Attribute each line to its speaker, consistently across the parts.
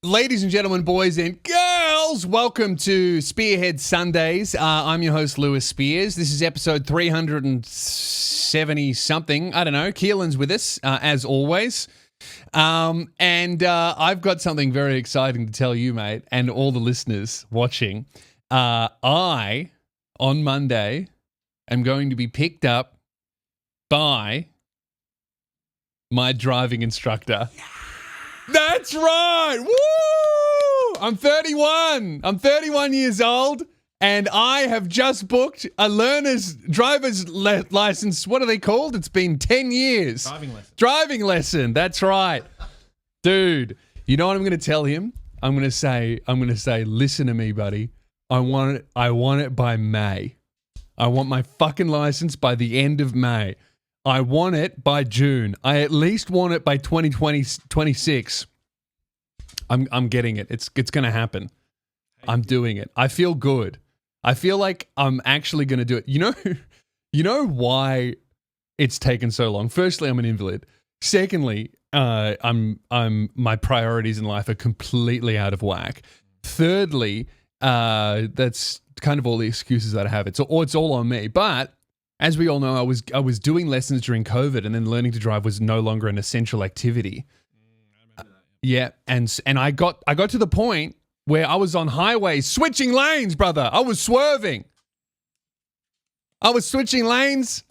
Speaker 1: Ladies and gentlemen, boys and girls, welcome to Spearhead Sundays. I'm your host, Lewis Spears. This is episode 370-something. I don't know. Keelan's with us, as always. And I've got something very exciting to tell you, mate, and all the listeners watching. On Monday, am going to be picked up by my driving instructor. That's right. Woo! I'm 31. I'm 31 years old, and I have just booked a driver's license. What are they called? It's been 10 years. Driving lesson. That's right. Dude, you know what I'm going to tell him? I'm going to say, listen to me, buddy. I want it by May. I want my fucking license by the end of May. I want it by June. I at least want it by 2026. I'm getting it. It's going to happen. I'm doing it. I feel good. I feel like I'm actually going to do it. You know why it's taken so long? Firstly, I'm an invalid. Secondly, my priorities in life are completely out of whack. Thirdly, that's kind of all the excuses that I have. It's all on me. But as we all know, I was doing lessons during COVID, and then learning to drive was no longer an essential activity. I remember that. Yeah, and I got to the point where I was on highways switching lanes, brother. I was swerving. I was switching lanes.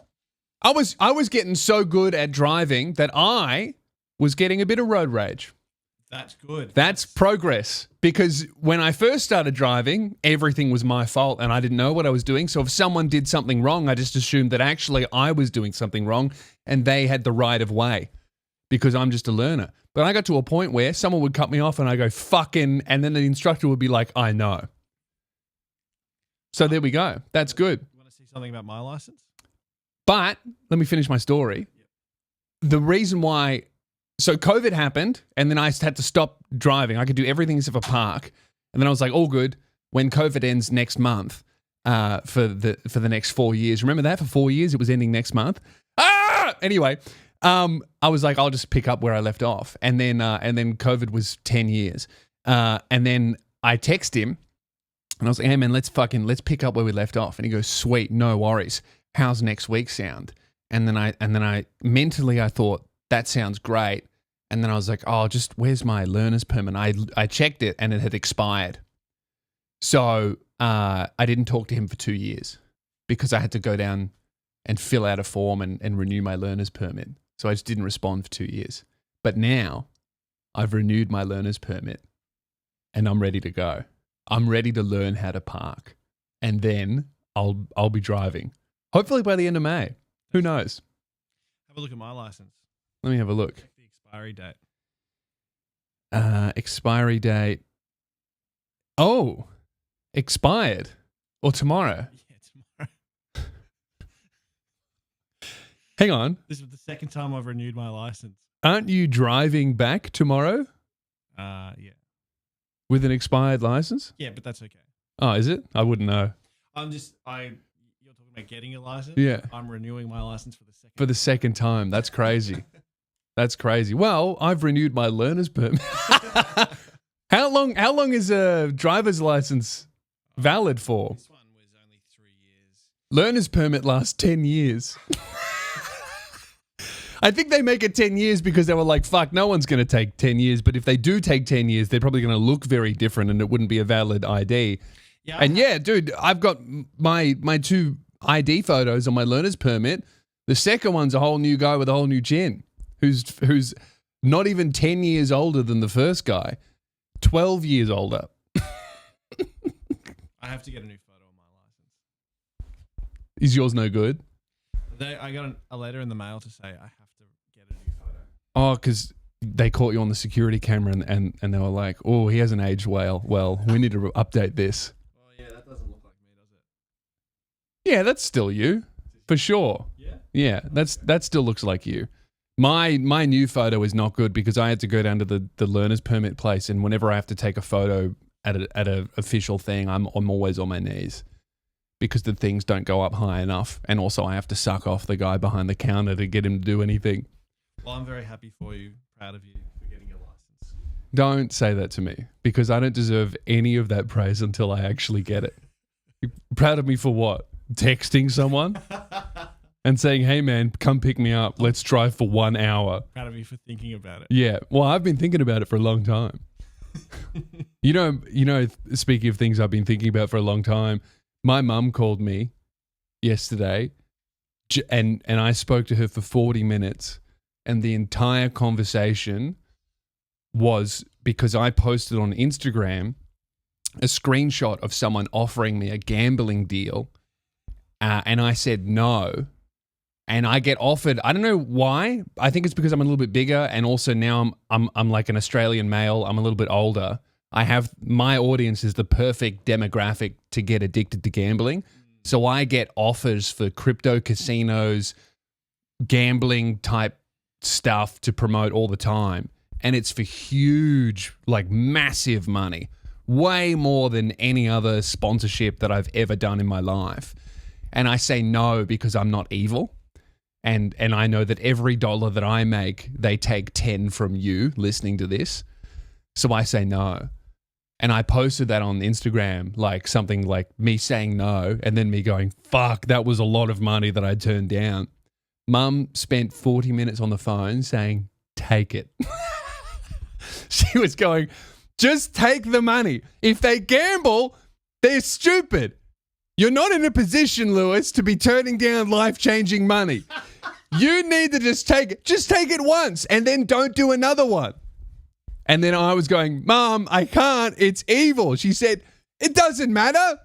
Speaker 1: I was getting so good at driving that I was getting a bit of road rage.
Speaker 2: That's good.
Speaker 1: That's progress. Because when I first started driving, everything was my fault and I didn't know what I was doing. So if someone did something wrong, I just assumed that actually I was doing something wrong and they had the right of way because I'm just a learner. But I got to a point where someone would cut me off and I go, fucking, and then the instructor would be like, I know. So there we go. That's good.
Speaker 2: You want to see something about my license?
Speaker 1: But let me finish my story. Yep. The reason why... So COVID happened, and then I had to stop driving. I could do everything except for park. And then I was like, all good. When COVID ends next month for the next 4 years. Remember that? For 4 years, it was ending next month. Anyway, I was like, I'll just pick up where I left off. And then COVID was 10 years. And then I text him, and I was like, hey, man, let's pick up where we left off. And he goes, sweet, no worries. How's next week sound? And then I mentally, I thought, that sounds great. And then I was like, where's my learner's permit? I checked it and it had expired. So I didn't talk to him for 2 years because I had to go down and fill out a form and renew my learner's permit. So I just didn't respond for 2 years. But now I've renewed my learner's permit and I'm ready to go. I'm ready to learn how to park. And then I'll be driving. Hopefully by the end of May. Who knows?
Speaker 2: Have a look at my license.
Speaker 1: Let me have a look.
Speaker 2: Check the expiry date.
Speaker 1: Expiry date. Oh, expired. Or tomorrow.
Speaker 2: Yeah, tomorrow.
Speaker 1: Hang on.
Speaker 2: This is the second time I've renewed my license.
Speaker 1: Aren't you driving back tomorrow?
Speaker 2: Yeah.
Speaker 1: With an expired license?
Speaker 2: Yeah, but that's okay.
Speaker 1: Oh, is it? I wouldn't know.
Speaker 2: You're talking about getting a license?
Speaker 1: Yeah.
Speaker 2: I'm renewing my license for the second time.
Speaker 1: For the second time. That's crazy. That's crazy. Well, I've renewed my learner's permit. How long is a driver's license valid for?
Speaker 2: This one was only 3 years.
Speaker 1: Learner's permit lasts 10 years. I think they make it 10 years because they were like, fuck, no one's going to take 10 years. But if they do take 10 years, they're probably going to look very different and it wouldn't be a valid ID. Yeah. And yeah, dude, I've got my 2 ID photos on my learner's permit. The second one's a whole new guy with a whole new chin who's not even 10 years older than the first guy, 12 years older.
Speaker 2: I have to get a new photo on my license.
Speaker 1: Is yours no good?
Speaker 2: I got a letter in the mail to say I have to get a new photo.
Speaker 1: Oh, because they caught you on the security camera and they were like, oh, he hasn't aged well. Well, we need to update this.
Speaker 2: Oh, yeah, that doesn't look like me, does it?
Speaker 1: Yeah, that's still you. For sure.
Speaker 2: Yeah?
Speaker 1: Yeah, that still looks like you. My new photo is not good because I had to go down to the learner's permit place, and whenever I have to take a photo at a official thing, I'm always on my knees because the things don't go up high enough, and also I have to suck off the guy behind the counter to get him to do anything.
Speaker 2: Well, I'm very happy for you, proud of you for getting your license.
Speaker 1: Don't say that to me because I don't deserve any of that praise until I actually get it. You're proud of me for what? Texting someone and saying, hey, man, come pick me up. Let's drive for 1 hour.
Speaker 2: Proud of you for thinking about it.
Speaker 1: Yeah. Well, I've been thinking about it for a long time. You know, speaking of things I've been thinking about for a long time, my mum called me yesterday and I spoke to her for 40 minutes and the entire conversation was because I posted on Instagram a screenshot of someone offering me a gambling deal and I said no. And I get offered, I don't know why. I think it's because I'm a little bit bigger and also now I'm like an Australian male. I'm a little bit older. My audience is the perfect demographic to get addicted to gambling. So I get offers for crypto casinos, gambling type stuff to promote all the time. And it's for huge, like massive money. Way more than any other sponsorship that I've ever done in my life. And I say no because I'm not evil. And I know that every dollar that I make, they take 10 from you listening to this. So I say no. And I posted that on Instagram, like something like me saying no and then me going, fuck, that was a lot of money that I turned down. Mum spent 40 minutes on the phone saying, take it. She was going, just take the money. If they gamble, they're stupid. You're not in a position, Lewis, to be turning down life-changing money. You need to just take it once and then don't do another one. And then I was going, Mom, I can't. It's evil. She said, it doesn't matter.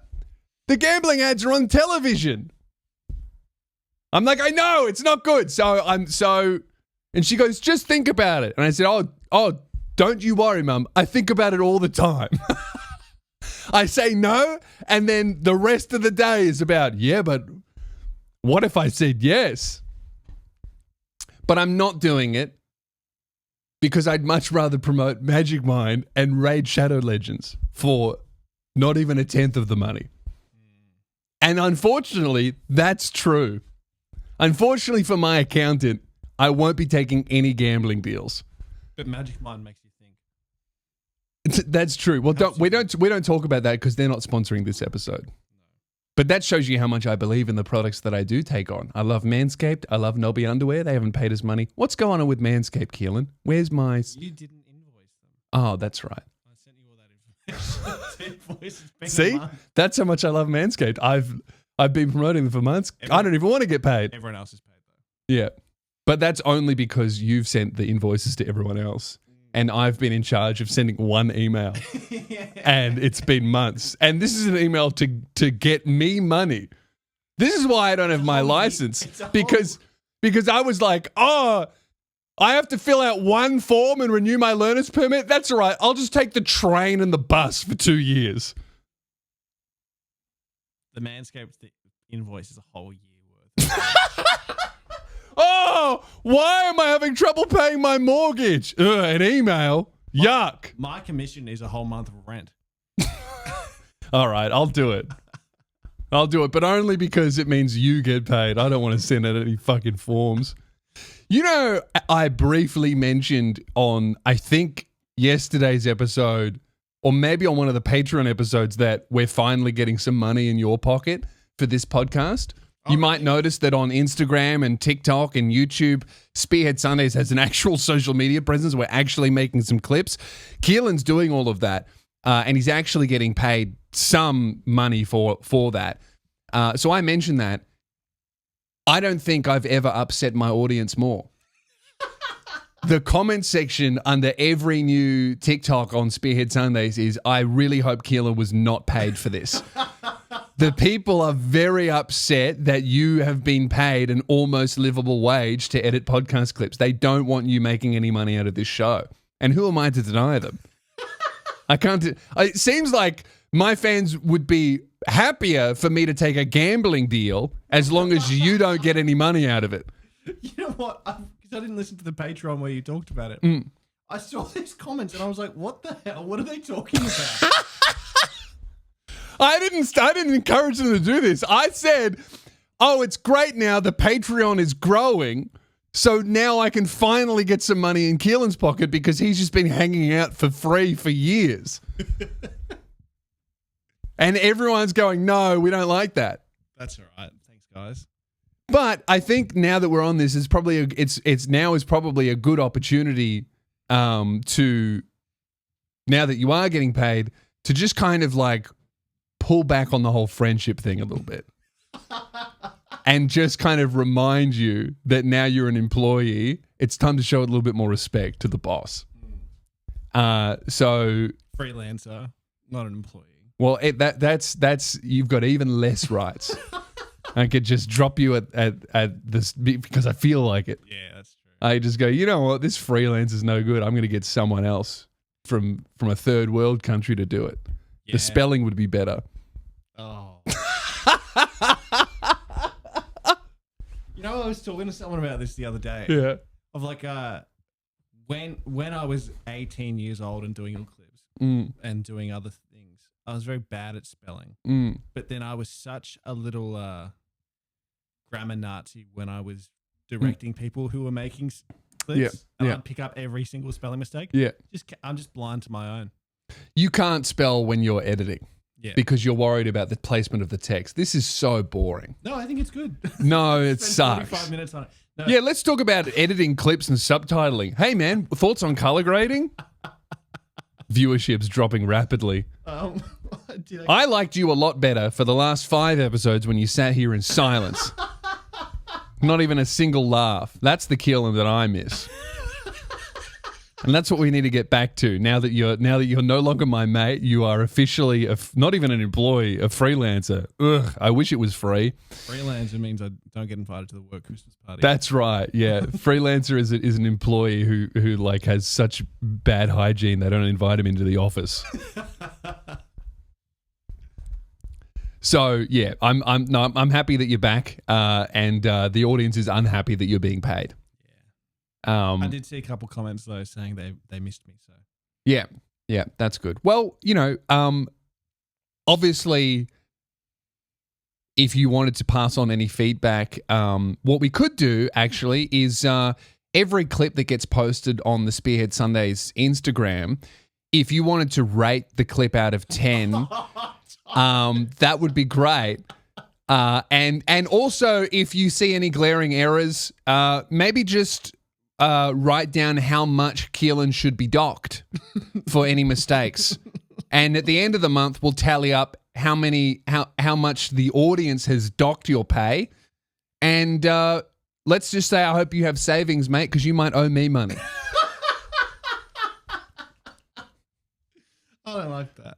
Speaker 1: The gambling ads are on television. I'm like, I know, it's not good. And she goes, just think about it. And I said, oh, don't you worry, Mum. I think about it all the time. I say no, and then the rest of the day is about, yeah, but what if I said yes? But I'm not doing it because I'd much rather promote Magic Mind and Raid Shadow Legends for not even 1/10 of the money. And unfortunately, that's true. Unfortunately for my accountant, I won't be taking any gambling deals.
Speaker 2: But Magic Mind makes you think.
Speaker 1: That's true. Well, we don't talk about that because they're not sponsoring this episode. But that shows you how much I believe in the products that I do take on. I love Manscaped. I love Nobby Underwear. They haven't paid us money. What's going on with Manscaped, Keelan? Where's my...
Speaker 2: You didn't invoice them.
Speaker 1: Oh, that's right.
Speaker 2: I sent you all that information.
Speaker 1: See? That's how much I love Manscaped. I've been promoting them for months. I don't even want to get paid.
Speaker 2: Everyone else is paid, though.
Speaker 1: Yeah. But that's only because you've sent the invoices to everyone else. And I've been in charge of sending one email. And it's been months. And this is an email to get me money. This is why I don't have my license. Because I was like, oh, I have to fill out one form and renew my learner's permit? That's all right. I'll just take the train and the bus for 2 years.
Speaker 2: The Manscaped invoice is a whole year worth.
Speaker 1: Oh, why am I having trouble paying my mortgage? An email. Yuck.
Speaker 2: My commission is a whole month of rent.
Speaker 1: All right, I'll do it. But only because it means you get paid. I don't want to send out any fucking forms. You know, I briefly mentioned on, I think, yesterday's episode, or maybe on one of the Patreon episodes, that we're finally getting some money in your pocket for this podcast. You might notice that on Instagram and TikTok and YouTube, Spearhead Sundays has an actual social media presence. We're actually making some clips. Keelan's doing all of that, and he's actually getting paid some money for that. So I mentioned that. I don't think I've ever upset my audience more. The comment section under every new TikTok on Spearhead Sundays is, I really hope Keelan was not paid for this. The people are very upset that you have been paid an almost livable wage to edit podcast clips. They don't want you making any money out of this show. And who am I to deny them? I can't. It seems like my fans would be happier for me to take a gambling deal as long as you don't get any money out of it.
Speaker 2: You know what? Because I didn't listen to the Patreon where you talked about it. I saw these comments and I was like, what the hell? What are they talking about?
Speaker 1: I didn't encourage them to do this. I said, oh, it's great now. The Patreon is growing. So now I can finally get some money in Keelan's pocket because he's just been hanging out for free for years. And everyone's going, no, we don't like that.
Speaker 2: That's all right. Thanks, guys.
Speaker 1: But I think now that we're on this, it's probably a good opportunity to, now that you are getting paid, to just kind of like pull back on the whole friendship thing a little bit. And just kind of remind you that now you're an employee, it's time to show a little bit more respect to the boss. So
Speaker 2: freelancer, not an employee.
Speaker 1: Well, that's you've got even less rights. I could just drop you at this because I feel like it.
Speaker 2: Yeah, that's true.
Speaker 1: I just go, you know what? This freelance is no good. I'm going to get someone else from a third world country to do it. Yeah. The spelling would be better.
Speaker 2: Oh. You know, I was talking to someone about this the other day.
Speaker 1: Yeah.
Speaker 2: Of like, when I was 18 years old and doing clips and doing other things, I was very bad at spelling. But then I was such a little grammar Nazi when I was directing people who were making clips. And I'd pick up every single spelling mistake.
Speaker 1: Yeah.
Speaker 2: I'm just blind to my own.
Speaker 1: You can't spell when you're editing. Yeah. Because you're worried about the placement of the text. This is so boring.
Speaker 2: No, I think it's good.
Speaker 1: No, it sucks.
Speaker 2: 45 minutes on it. No.
Speaker 1: Yeah, let's talk about editing clips and subtitling. Hey, man, thoughts on color grading? Viewership's dropping rapidly. I liked you a lot better for the last 5 episodes when you sat here in silence. Not even a single laugh. That's the Keelan that I miss. And that's what we need to get back to. Now that you're no longer my mate, you are officially not even an employee, a freelancer. Ugh, I wish it was free.
Speaker 2: Freelancer means I don't get invited to the work Christmas party.
Speaker 1: That's right. Yeah, freelancer is an employee who like has such bad hygiene they don't invite him into the office. So yeah, I'm happy that you're back, and the audience is unhappy that you're being paid.
Speaker 2: I did see a couple comments though saying they missed me. So
Speaker 1: yeah, that's good. Well, you know, obviously, if you wanted to pass on any feedback, what we could do actually is every clip that gets posted on the Spearhead Sundays Instagram, if you wanted to rate the clip out of 10, that would be great. And also, if you see any glaring errors, maybe just write down how much Keelan should be docked for any mistakes. And at the end of the month, we'll tally up how much the audience has docked your pay. And let's just say I hope you have savings, mate, because you might owe me money.
Speaker 2: I don't like that.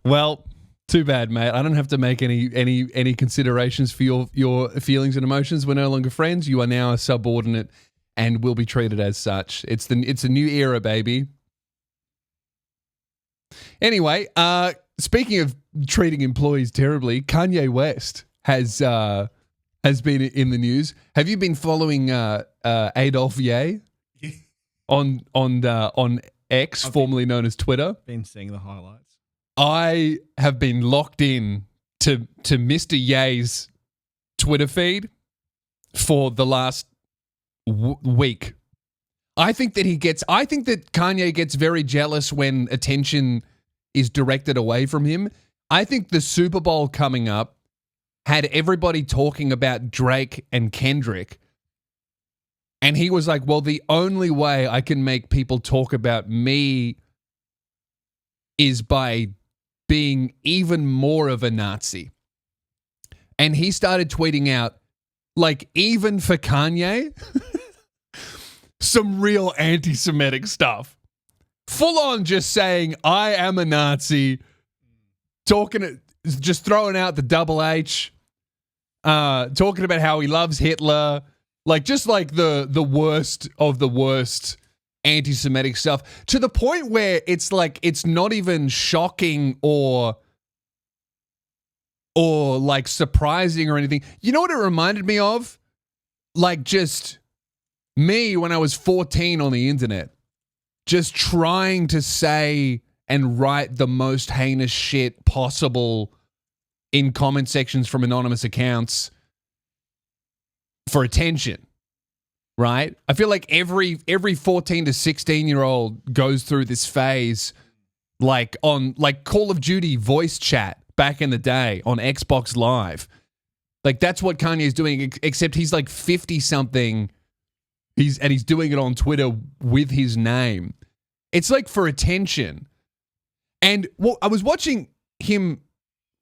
Speaker 1: Well, too bad, mate. I don't have to make any considerations for your feelings and emotions. We're no longer friends. You are now a subordinate and will be treated as such. It's a new era, baby. Anyway, speaking of treating employees terribly, Kanye West has been in the news. Have you been following Adolf Ye on X, formerly known as Twitter?
Speaker 2: Been seeing the highlights.
Speaker 1: I have been locked in to Mr. Ye's Twitter feed for the last week. I think that Kanye gets very jealous when attention is directed away from him. I think the Super Bowl coming up had everybody talking about Drake and Kendrick. And he was like, well, the only way I can make people talk about me is by being even more of a Nazi. And he started tweeting out, like, even for Kanye, some real anti-Semitic stuff. Full on just saying, I am a Nazi, just throwing out the double H, talking about how he loves Hitler, just like the worst of the worst anti-Semitic stuff, to the point where it's like it's not even shocking or like surprising or anything. You know what it reminded me of? Like just me when I was 14 on the internet, just trying to say and write the most heinous shit possible in comment sections from anonymous accounts for attention. right? I feel like every 14 to 16-year-old goes through this phase, like on like Call of Duty voice chat back in the day on Xbox Live. Like that's what Kanye's doing, except he's like 50-something. He's doing it on Twitter with his name. It's like for attention. And I was watching him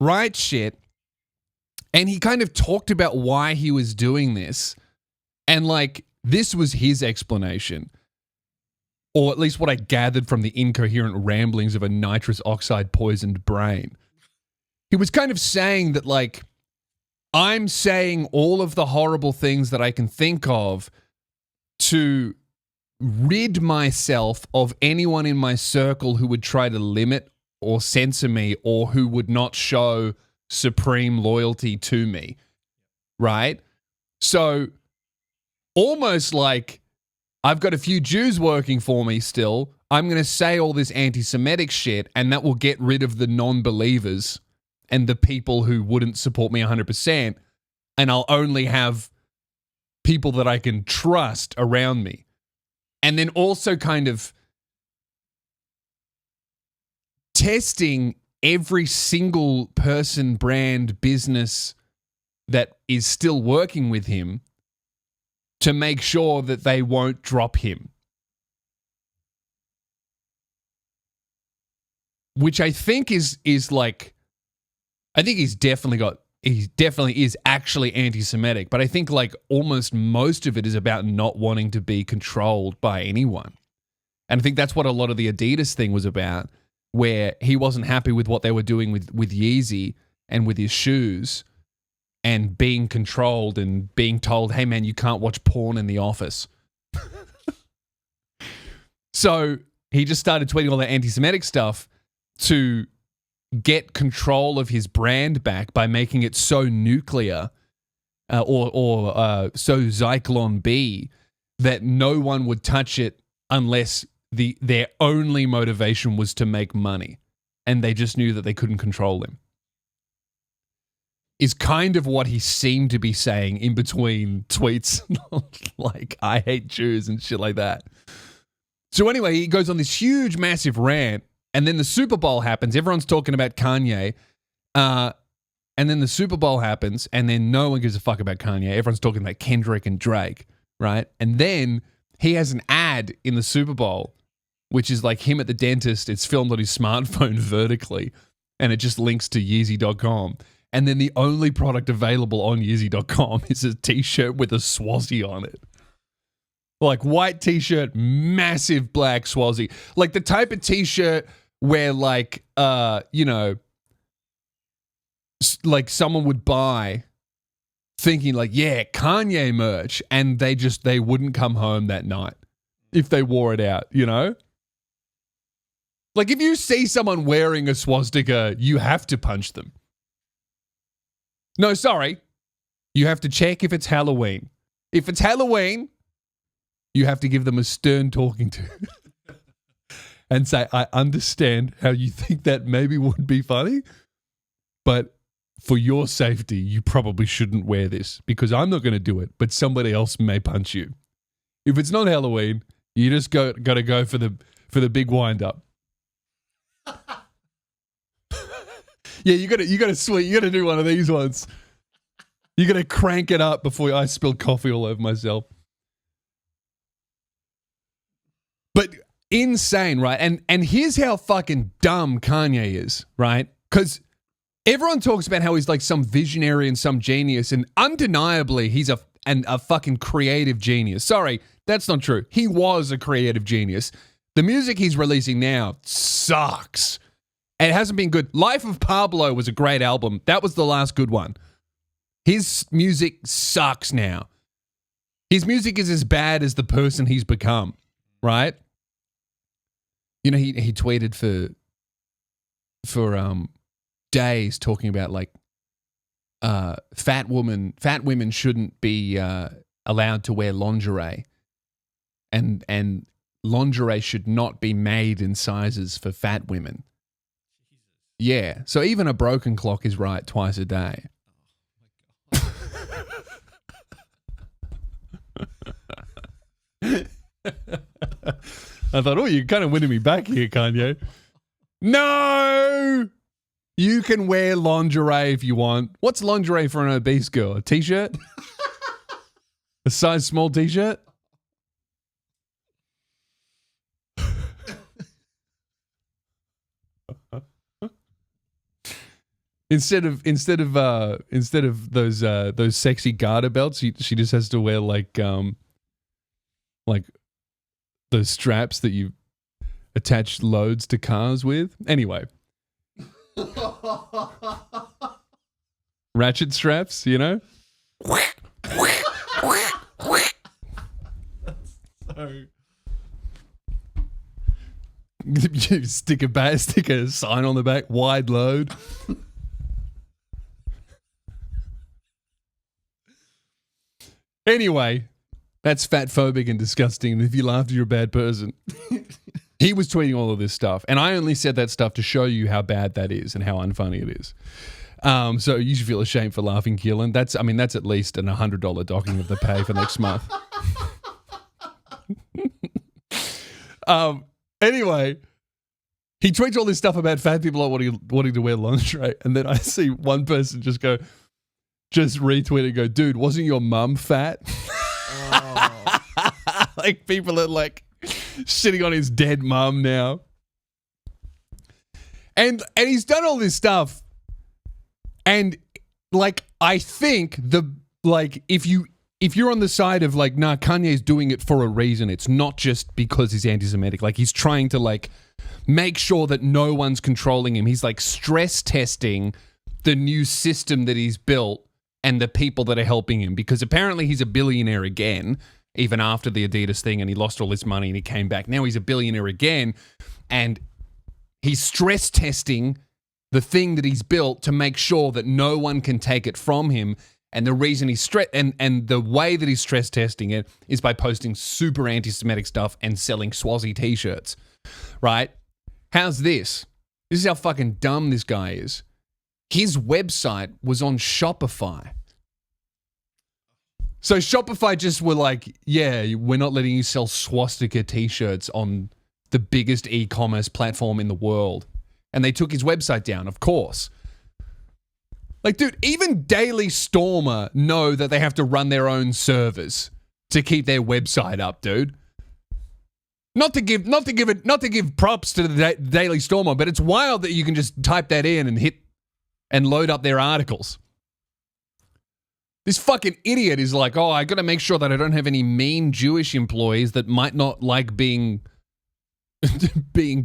Speaker 1: write shit, and he kind of talked about why he was doing this. And like, this was his explanation, or at least what I gathered from the incoherent ramblings of a nitrous oxide poisoned brain. He was kind of saying that, like, I'm saying all of the horrible things that I can think of to rid myself of anyone in my circle who would try to limit or censor me or who would not show supreme loyalty to me, right? So almost like I've got a few Jews working for me still. I'm going to say all this anti-Semitic shit, and that will get rid of the non-believers and the people who wouldn't support me 100%, and I'll only have people that I can trust around me. And then also kind of testing every single person, brand, business that is still working with him to make sure that they won't drop him. Which I think is like, I think he definitely is actually anti-Semitic, but I think like almost most of it is about not wanting to be controlled by anyone. And I think that's what a lot of the Adidas thing was about, where he wasn't happy with what they were doing with Yeezy and with his shoes and being controlled and being told, hey man, you can't watch porn in the office. So he just started tweeting all that anti-Semitic stuff to get control of his brand back by making it so nuclear or so Zyklon B that no one would touch it unless their only motivation was to make money, and they just knew that they couldn't control him. Is kind of what he seemed to be saying in between tweets like, I hate Jews and shit like that. So anyway, he goes on this huge, massive rant, and then the Super Bowl happens. Everyone's talking about Kanye. And then the Super Bowl happens, and then no one gives a fuck about Kanye. Everyone's talking about Kendrick and Drake, right? And then he has an ad in the Super Bowl, which is like him at the dentist. It's filmed on his smartphone vertically, and it just links to Yeezy.com. And then the only product available on Yeezy.com is a t-shirt with a swazi on it. Like white t-shirt, massive black swazi. Like the type of t-shirt where like, like someone would buy thinking like, yeah, Kanye merch. And they wouldn't come home that night if they wore it out, you know? Like if you see someone wearing a swastika, you have to punch them. No, sorry. You have to check if it's Halloween. If it's Halloween, you have to give them a stern talking to and say, I understand how you think that maybe would be funny, but for your safety, you probably shouldn't wear this because I'm not going to do it, but somebody else may punch you. If it's not Halloween, you just got to go for the big wind up. Yeah, you got to do one of these ones. You got to crank it up before I spill coffee all over myself. But insane, right? And here's how fucking dumb Kanye is, right? Because everyone talks about how he's like some visionary and some genius, and undeniably he's a fucking creative genius. Sorry, that's not true. He was a creative genius. The music he's releasing now sucks. And it hasn't been good. Life of Pablo was a great album. That was the last good one. His music sucks now. His music is as bad as the person he's become, right? You know, he tweeted for days talking about like fat women shouldn't be allowed to wear lingerie, and lingerie should not be made in sizes for fat women. Yeah, so even a broken clock is right twice a day. I thought, oh, you're kind of winning me back here, Kanye. No! You can wear lingerie if you want. What's lingerie for an obese girl? A t-shirt? A size small t-shirt? Instead of those sexy garter belts, she just has to wear like those straps that you attach loads to cars with. Anyway, ratchet straps, you know.
Speaker 2: So
Speaker 1: You stick a sign on the back, wide load. Anyway, that's fatphobic and disgusting. And if you laughed, you're a bad person. He was tweeting all of this stuff, and I only said that stuff to show you how bad that is and how unfunny it is. So you should feel ashamed for laughing, Keelan. That's at least an $100 docking of the pay for next month. Anyway, he tweets all this stuff about fat people not wanting to wear lingerie, and then I see one person just retweet and go, dude, wasn't your mum fat?
Speaker 2: oh.
Speaker 1: Like people are like sitting on his dead mum now. And he's done all this stuff. And like I think if you're on the side of like, nah, Kanye's doing it for a reason. It's not just because he's anti-Semitic. Like he's trying to like make sure that no one's controlling him. He's like stress testing the new system that he's built and the people that are helping him, because apparently he's a billionaire again, even after the Adidas thing, and he lost all his money and he came back. Now he's a billionaire again, and he's stress testing the thing that he's built to make sure that no one can take it from him. And the reason he's and the way that he's stress testing it is by posting super anti-Semitic stuff and selling Swazi t-shirts, right? How's this? This is how fucking dumb this guy is. His website was on Shopify. So Shopify just were like, yeah, we're not letting you sell swastika t-shirts on the biggest e-commerce platform in the world. And they took his website down, of course. Like, dude, even Daily Stormer know that they have to run their own servers to keep their website up, dude. Not to give props to the Daily Stormer, but it's wild that you can just type that in and hit and load up their articles. This fucking idiot is like, oh, I got to make sure that I don't have any mean Jewish employees that might not like being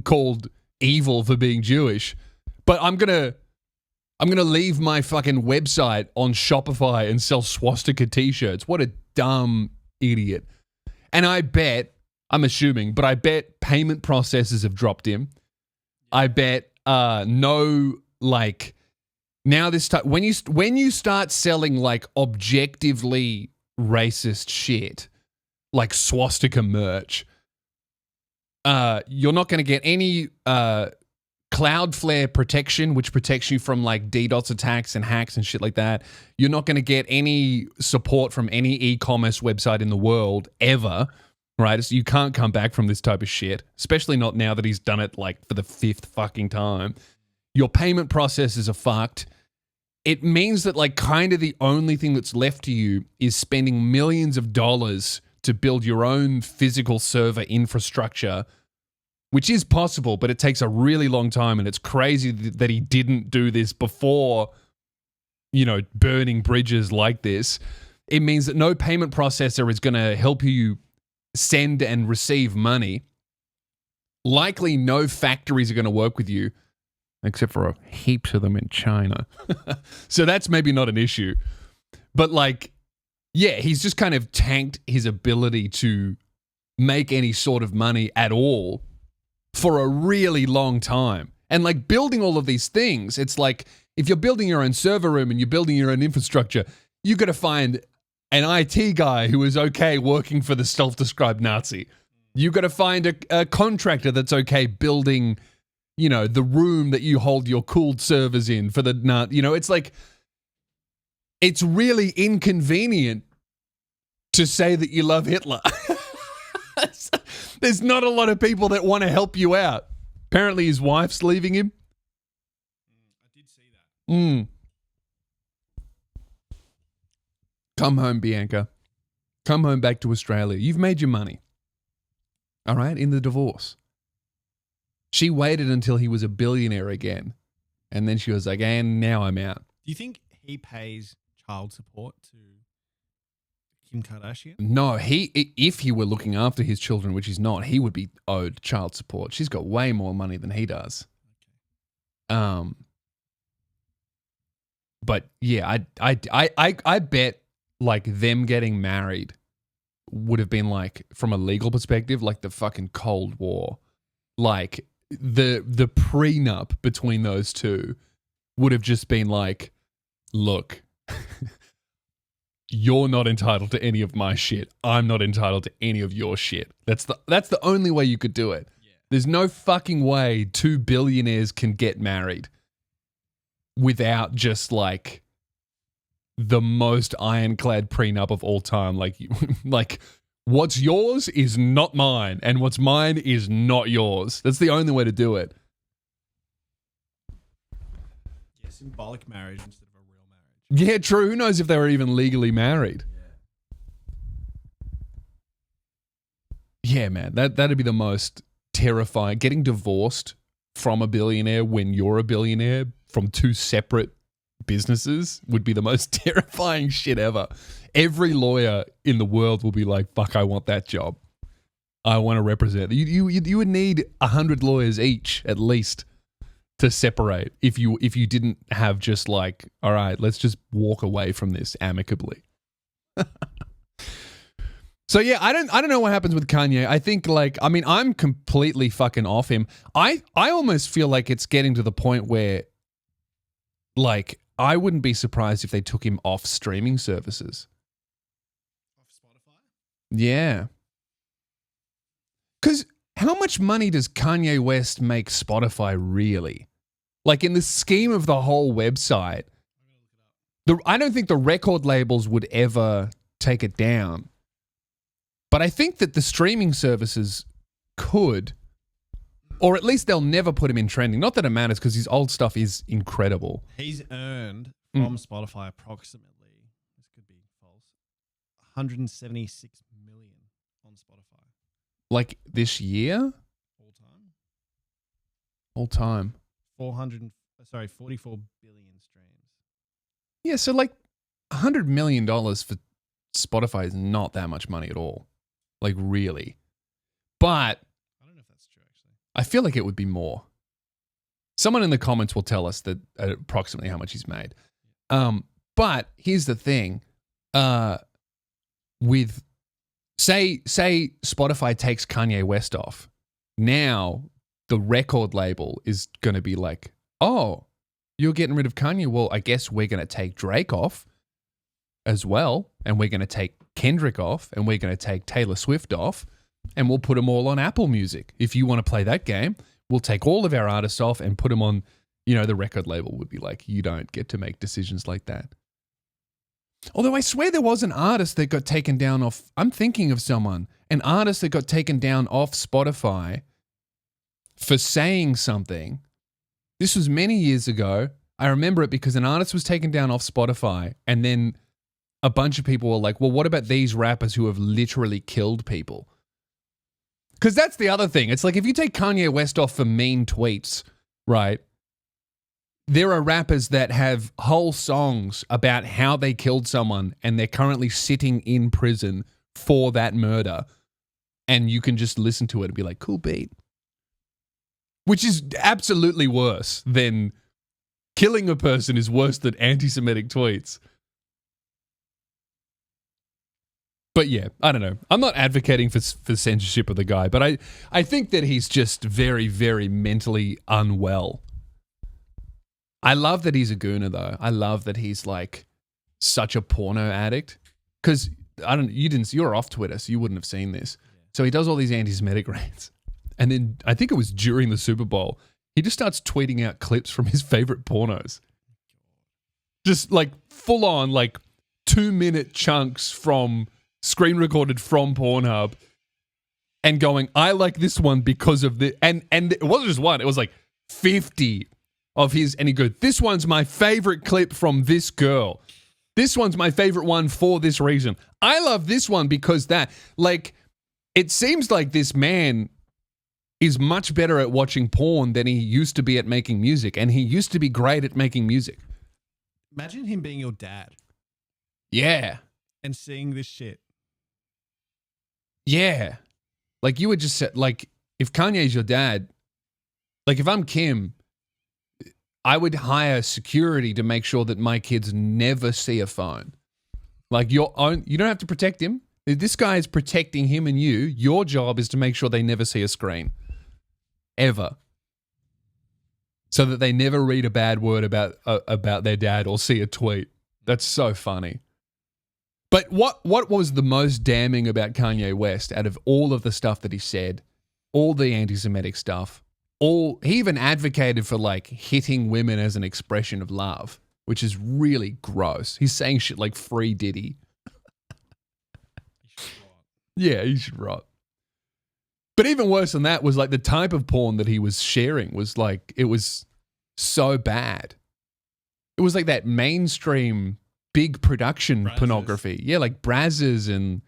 Speaker 1: called evil for being Jewish. But I'm going to leave my fucking website on Shopify and sell swastika t-shirts. What a dumb idiot. And I bet payment processors have dropped him. I bet now this time when you start selling like objectively racist shit like swastika merch, you're not going to get any Cloudflare protection, which protects you from like DDoS attacks and hacks and shit like that. You're not going to get any support from any e-commerce website in the world ever, right? So you can't come back from this type of shit, especially not now that he's done it like for the 5th fucking time. Your payment processes are fucked. It means that like kind of the only thing that's left to you is spending millions of dollars to build your own physical server infrastructure, which is possible, but it takes a really long time, and it's crazy that he didn't do this before, burning bridges like this. It means that no payment processor is going to help you send and receive money. Likely no factories are going to work with you, except for heaps of them in China. So that's maybe not an issue. But he's just kind of tanked his ability to make any sort of money at all for a really long time. And like building all of these things, it's like if you're building your own server room and you're building your own infrastructure, you got to find an IT guy who is okay working for the self-described Nazi. You got to find a contractor that's okay building, the room that you hold your cooled servers in for the, it's like, it's really inconvenient to say that you love Hitler. There's not a lot of people that want to help you out. Apparently his wife's leaving him.
Speaker 2: I did see that.
Speaker 1: Come home, Bianca. Come home back to Australia. You've made your money. All right, in the divorce. She waited until he was a billionaire again. And then she was like, and now I'm out.
Speaker 2: Do you think he pays child support to Kim Kardashian?
Speaker 1: No, if he were looking after his children, which he's not, he would be owed child support. She's got way more money than he does. But yeah, I bet like them getting married would have been like, from a legal perspective, like the fucking Cold War. Like the prenup between those two would have just been like, look, you're not entitled to any of my shit. I'm not entitled to any of your shit. That's the only way you could do it. Yeah. There's no fucking way two billionaires can get married without just like the most ironclad prenup of all time. Like what's yours is not mine, and what's mine is not yours. That's the only way to do it.
Speaker 2: Yeah, symbolic marriage instead of a real marriage.
Speaker 1: Yeah, true. Who knows if they were even legally married? Yeah, man. That'd be the most terrifying. Getting divorced from a billionaire when you're a billionaire from two separate businesses would be the most terrifying shit ever. Every lawyer in the world will be like, fuck, I want that job. I want to represent. You would need 100 lawyers each at least to separate if you didn't have just like, all right, let's just walk away from this amicably. So yeah, I don't know what happens with Kanye. I think I'm completely fucking off him. I almost feel like it's getting to the point where like I wouldn't be surprised if they took him off streaming services.
Speaker 2: Off Spotify?
Speaker 1: Yeah. Because how much money does Kanye West make Spotify really? Like in the scheme of the whole website, I don't think the record labels would ever take it down. But I think that the streaming services could, or at least they'll never put him in trending. Not that it matters because his old stuff is incredible.
Speaker 2: He's earned from Spotify approximately, this could be false, 176 million on Spotify.
Speaker 1: Like this year? All time.
Speaker 2: 44 billion streams.
Speaker 1: Yeah, so like $100 million for Spotify is not that much money at all. Like really. But
Speaker 2: I don't know if that's true actually.
Speaker 1: I feel like it would be more. Someone in the comments will tell us that approximately how much he's made. But here's the thing. With say Spotify takes Kanye West off. Now the record label is going to be like, oh, you're getting rid of Kanye. Well, I guess we're going to take Drake off as well. And we're going to take Kendrick off. And we're going to take Taylor Swift off. And we'll put them all on Apple Music. If you want to play that game, we'll take all of our artists off and put them on, the record label would be like, you don't get to make decisions like that. Although I swear there was an artist that got taken down off. I'm thinking of someone, an artist that got taken down off Spotify for saying something. This was many years ago. I remember it because an artist was taken down off Spotify and then a bunch of people were like, well, what about these rappers who have literally killed people? Because that's the other thing. It's like if you take Kanye West off for mean tweets, right? There are rappers that have whole songs about how they killed someone and they're currently sitting in prison for that murder. And you can just listen to it and be like, cool beat. Which is absolutely worse than killing a person is worse than anti-Semitic tweets. But yeah, I don't know. I'm not advocating for censorship of the guy, but I think that he's just very, very mentally unwell. I love that he's a gooner though. I love that he's like such a porno addict. Because you're off Twitter, so you wouldn't have seen this. So he does all these anti-Semitic rants. And then I think it was during the Super Bowl, he just starts tweeting out clips from his favorite pornos. Just like full on, like 2-minute chunks from screen recorded from Pornhub. and going, I like this one because of the, and it wasn't just one, it was like 50 of his, and he goes, this one's my favorite clip from this girl. This one's my favorite one for this reason. I love this one because that, like, it seems like this man is much better at watching porn than he used to be at making music, and he used to be great at making music.
Speaker 2: Imagine him being your dad.
Speaker 1: Yeah.
Speaker 2: And seeing this shit.
Speaker 1: Yeah. Like, you would just say, like, if Kanye's your dad, like, if I'm Kim, I would hire security to make sure that my kids never see a phone. Like, you don't have to protect him. This guy is protecting him and you. Your job is to make sure they never see a screen. Ever. So that they never read a bad word about their dad or see a tweet. That's so funny. But what was the most damning about Kanye West out of all of the stuff that he said, all the anti-Semitic stuff, he even advocated for like hitting women as an expression of love, which is really gross. He's saying shit like free Diddy. Yeah, he should rot. But even worse than that was like the type of porn that he was sharing was like, it was so bad. It was like that mainstream big production pornography. Yeah, like Brazzers and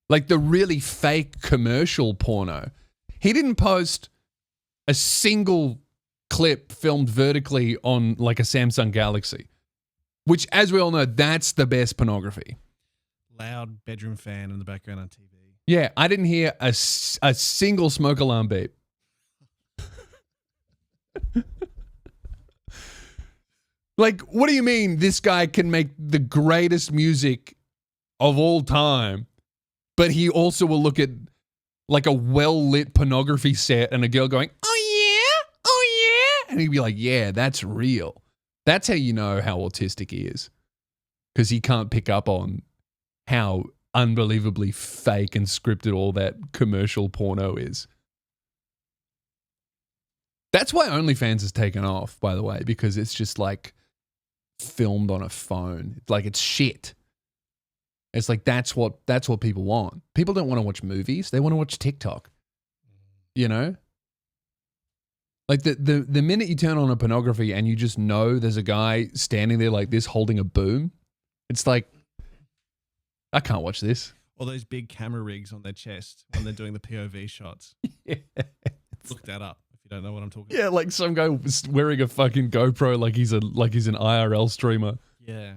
Speaker 1: like the really fake commercial porno. He didn't post a single clip filmed vertically on like a Samsung Galaxy, which, as we all know, that's the best pornography.
Speaker 2: Loud bedroom fan in the background on TV.
Speaker 1: Yeah, I didn't hear a single smoke alarm beep. Like, what do you mean this guy can make the greatest music of all time, but he also will look at like a well-lit pornography set and a girl going, oh yeah, oh yeah, and he'd be like, yeah, that's real. That's how you know how autistic he is, because he can't pick up on how unbelievably fake and scripted all that commercial porno is. That's why OnlyFans has taken off, by the way, because it's just like filmed on a phone. It's like, it's shit. It's like, that's what people want. People don't want to watch movies. They want to watch TikTok. You know? Like the minute you turn on a pornography and you just know there's a guy standing there like this holding a boom, it's like, I can't watch this.
Speaker 2: Or those big camera rigs on their chest when they're doing the POV shots. Yeah. Look that up if you don't know what I'm talking about.
Speaker 1: Yeah, like some guy wearing a fucking GoPro like he's an IRL streamer.
Speaker 2: Yeah.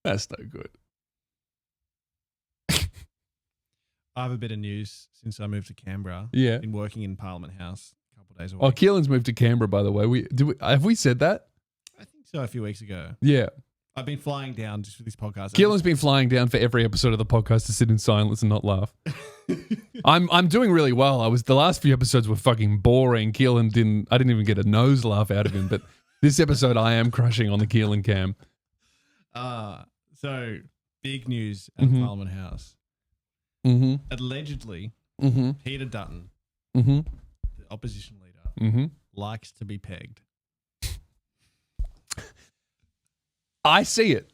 Speaker 1: That's no good.
Speaker 2: I have a bit of news since I moved to Canberra.
Speaker 1: Yeah.
Speaker 2: Been working in Parliament House a couple of days a week.
Speaker 1: Oh, Keelan's moved to Canberra, by the way. Have we said that?
Speaker 2: I think so, a few weeks ago.
Speaker 1: Yeah.
Speaker 2: I've been flying down just for this podcast.
Speaker 1: Keelan's been flying down for every episode of the podcast to sit in silence and not laugh. I'm doing really well. The last few episodes were fucking boring. I didn't even get a nose laugh out of him, but this episode I am crushing on the Keelan cam.
Speaker 2: So big news at Parliament House. Mm-hmm. Allegedly, Peter Dutton, the opposition leader, likes to be pegged.
Speaker 1: I see it.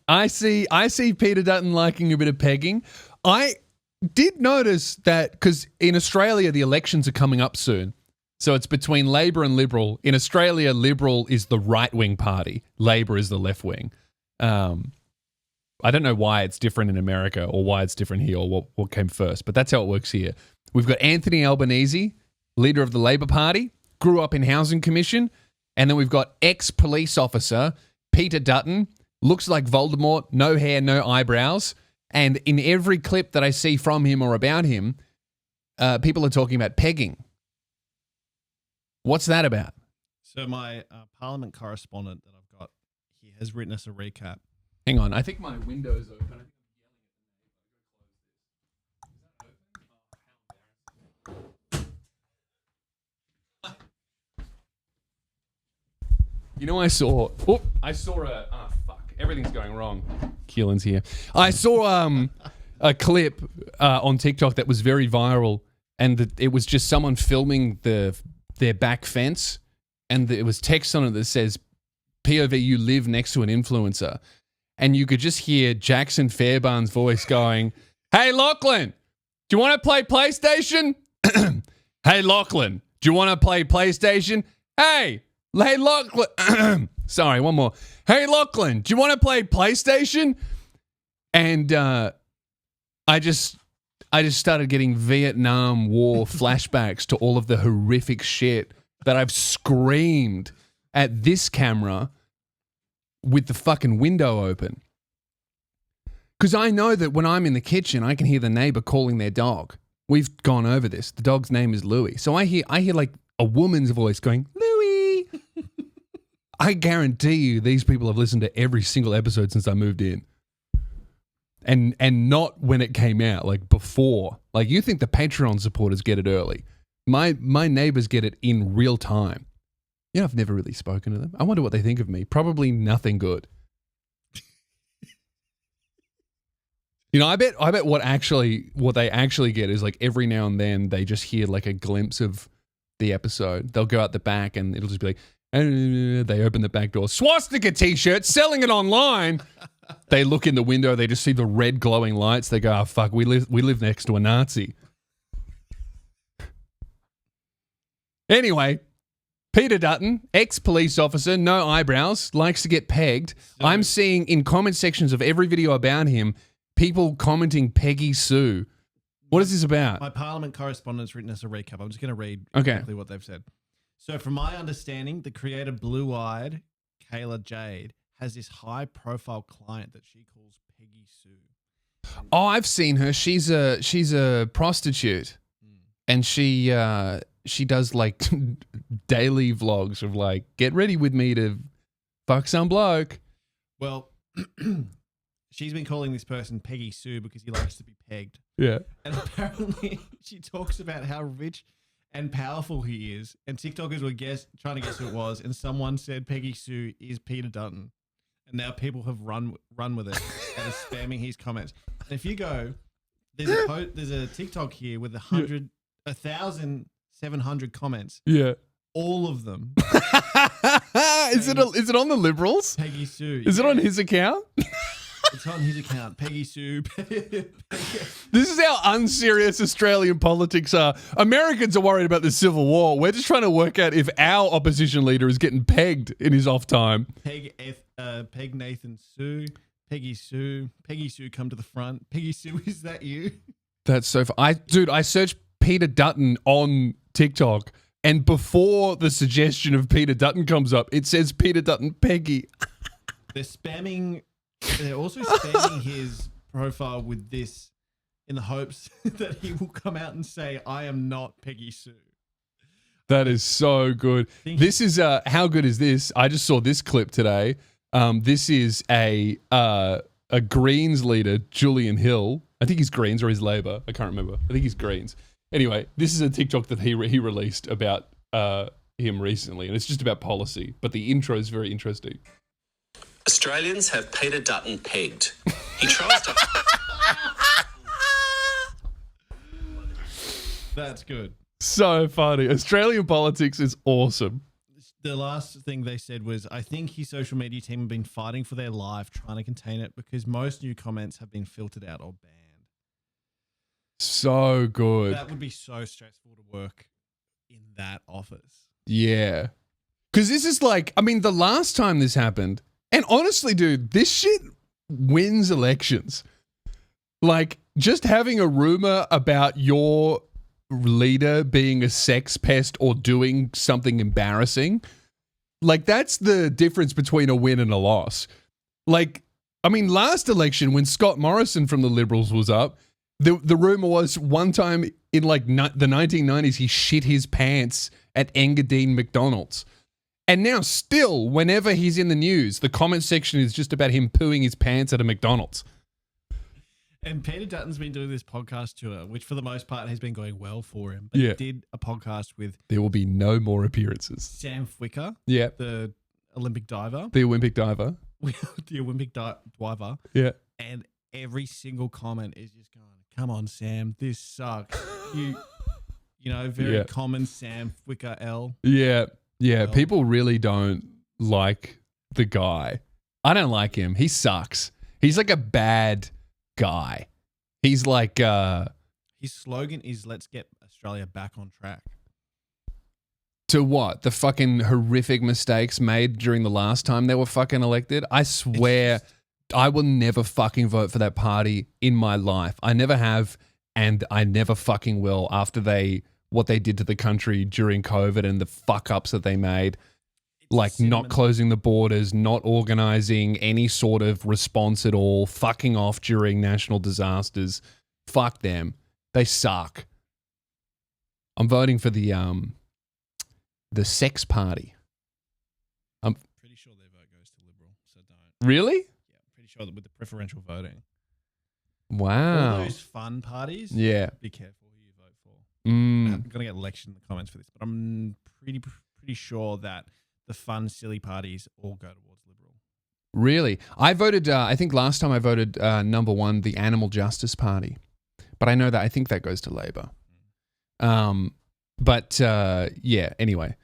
Speaker 1: I see Peter Dutton liking a bit of pegging. I did notice that because in Australia, the elections are coming up soon. So it's between Labor and Liberal. In Australia, Liberal is the right-wing party. Labor is the left-wing. I don't know why it's different in America or why it's different here or what came first, but that's how it works here. We've got Anthony Albanese, leader of the Labor Party, grew up in Housing Commission. And then we've got ex-police officer Peter Dutton, looks like Voldemort, no hair, no eyebrows. And in every clip that I see from him or about him, people are talking about pegging. What's that about?
Speaker 2: So my Parliament correspondent that I've got, he has written us a recap.
Speaker 1: Hang on, I think my window's open. You know, I saw everything's going wrong. Keelan's here. I saw a clip on TikTok that was very viral, and it was just someone filming their back fence, and it was text on it that says, POV, you live next to an influencer. And you could just hear Jackson Fairbairn's voice going, hey, Lachlan, Do you want to play PlayStation? Hey, Lachlan, do you want to play PlayStation? Hey, Lachlan. Sorry, one more. Hey, Lachlan, do you want to play PlayStation? And I just started getting Vietnam War flashbacks to all of the horrific shit that I've screamed at this camera with the fucking window open. Because I know that when I'm in the kitchen, I can hear the neighbor calling their dog. We've gone over this. The dog's name is Louie. So I hear like a woman's voice going, Louie. I guarantee you these people have listened to every single episode since I moved in. And not when it came out, like before. Like you think the Patreon supporters get it early. My neighbors get it in real time. You know, I've never really spoken to them. I wonder what they think of me. Probably nothing good. You know, I bet what they actually get is like every now and then they just hear like a glimpse of the episode. They'll go out the back and it'll just be like, they open the back door, swastika t-shirt, selling it online. They look in the window, they just see the red glowing lights. They go, oh fuck, we live next to a Nazi. Anyway, Peter Dutton, ex-police officer, no eyebrows, likes to get pegged. So, I'm seeing in comment sections of every video about him, people commenting Peggy Sue. What is this about?
Speaker 2: My Parliament correspondent's written us a recap. I'm just going to read exactly what they've said. So from my understanding, the creator Blue-Eyed Kayla Jade has this high-profile client that she calls Peggy Sue.
Speaker 1: Oh, I've seen her. She's a prostitute, and she does like daily vlogs of like, get ready with me to fuck some bloke.
Speaker 2: Well, she's been calling this person Peggy Sue because he likes to be pegged.
Speaker 1: Yeah, and
Speaker 2: apparently she talks about how rich and powerful he is, and TikTokers were trying to guess who it was, and someone said Peggy Sue is Peter Dutton. And now people have run with it and are spamming his comments. And if you go, there's a TikTok here with 1,700 comments.
Speaker 1: Yeah,
Speaker 2: all of them.
Speaker 1: Is it on the Liberals?
Speaker 2: Peggy Sue.
Speaker 1: Is it on his account?
Speaker 2: It's on his account. Peggy Sue.
Speaker 1: This is how unserious Australian politics are. Americans are worried about the Civil War. We're just trying to work out if our opposition leader is getting pegged in his off time.
Speaker 2: Peg Nathan Sue. Peggy Sue. Peggy Sue, come to the front. Peggy Sue, is that you?
Speaker 1: That's so I searched Peter Dutton on TikTok, and before the suggestion of Peter Dutton comes up, it says Peter Dutton Peggy.
Speaker 2: They're also spamming his profile with this in the hopes that he will come out and say, I am not Peggy Sue.
Speaker 1: That is so good. This is how good is this? I just saw this clip today. This is a Greens leader, Julian Hill. I think he's Greens or he's Labor. I can't remember. I think he's Greens. Anyway, this is a TikTok that he released about him recently, and it's just about policy. But the intro is very interesting.
Speaker 3: Australians have Peter Dutton pegged. He tries to...
Speaker 2: That's good.
Speaker 1: So funny. Australian politics is awesome.
Speaker 2: The last thing they said was, I think his social media team have been fighting for their life trying to contain it because most new comments have been filtered out or banned.
Speaker 1: So good.
Speaker 2: That would be so stressful to work in that office.
Speaker 1: Yeah. Because this is like, I mean, the last time this happened, and honestly, dude, this shit wins elections. Like, just having a rumor about your leader being a sex pest or doing something embarrassing, like, that's the difference between a win and a loss. Like, I mean, last election when Scott Morrison from the Liberals was up, the rumor was one time in like the 1990s he shit his pants at Engadine McDonald's. And now still, whenever he's in the news, the comment section is just about him pooing his pants at a McDonald's.
Speaker 2: And Peter Dutton's been doing this podcast tour, which for the most part has been going well for him. But he did a podcast with...
Speaker 1: There will be no more appearances.
Speaker 2: Sam Fwicker,
Speaker 1: yeah,
Speaker 2: the Olympic diver.
Speaker 1: The Olympic diver.
Speaker 2: The Olympic diver.
Speaker 1: Yeah.
Speaker 2: And every single comment is just going, come on, Sam, this sucks. You know, very common Sam Fwicker L.
Speaker 1: Yeah. Yeah, people really don't like the guy. I don't like him. He sucks. He's like a bad guy. He's like
Speaker 2: His slogan is "Let's get Australia back on track."
Speaker 1: To what? The fucking horrific mistakes made during the last time they were fucking elected? I swear I will never fucking vote for that party in my life. I never have, and I never fucking will after what they did to the country during COVID and the fuck ups that they made. Like not closing the borders, not organizing any sort of response at all, fucking off during national disasters. Fuck them. They suck. I'm voting for the sex party. I'm
Speaker 2: pretty sure their vote goes to Liberal, so don't.
Speaker 1: Really?
Speaker 2: Yeah, I'm pretty sure that with the preferential voting.
Speaker 1: Wow.
Speaker 2: All those fun parties.
Speaker 1: Yeah.
Speaker 2: Be careful who you vote for. I'm gonna get lectured in the comments for this, but I'm pretty sure that the fun, silly parties all go towards Liberal.
Speaker 1: Really? I voted, I think last time I voted number one, the Animal Justice Party. But I know that I think that goes to Labor. Yeah, anyway.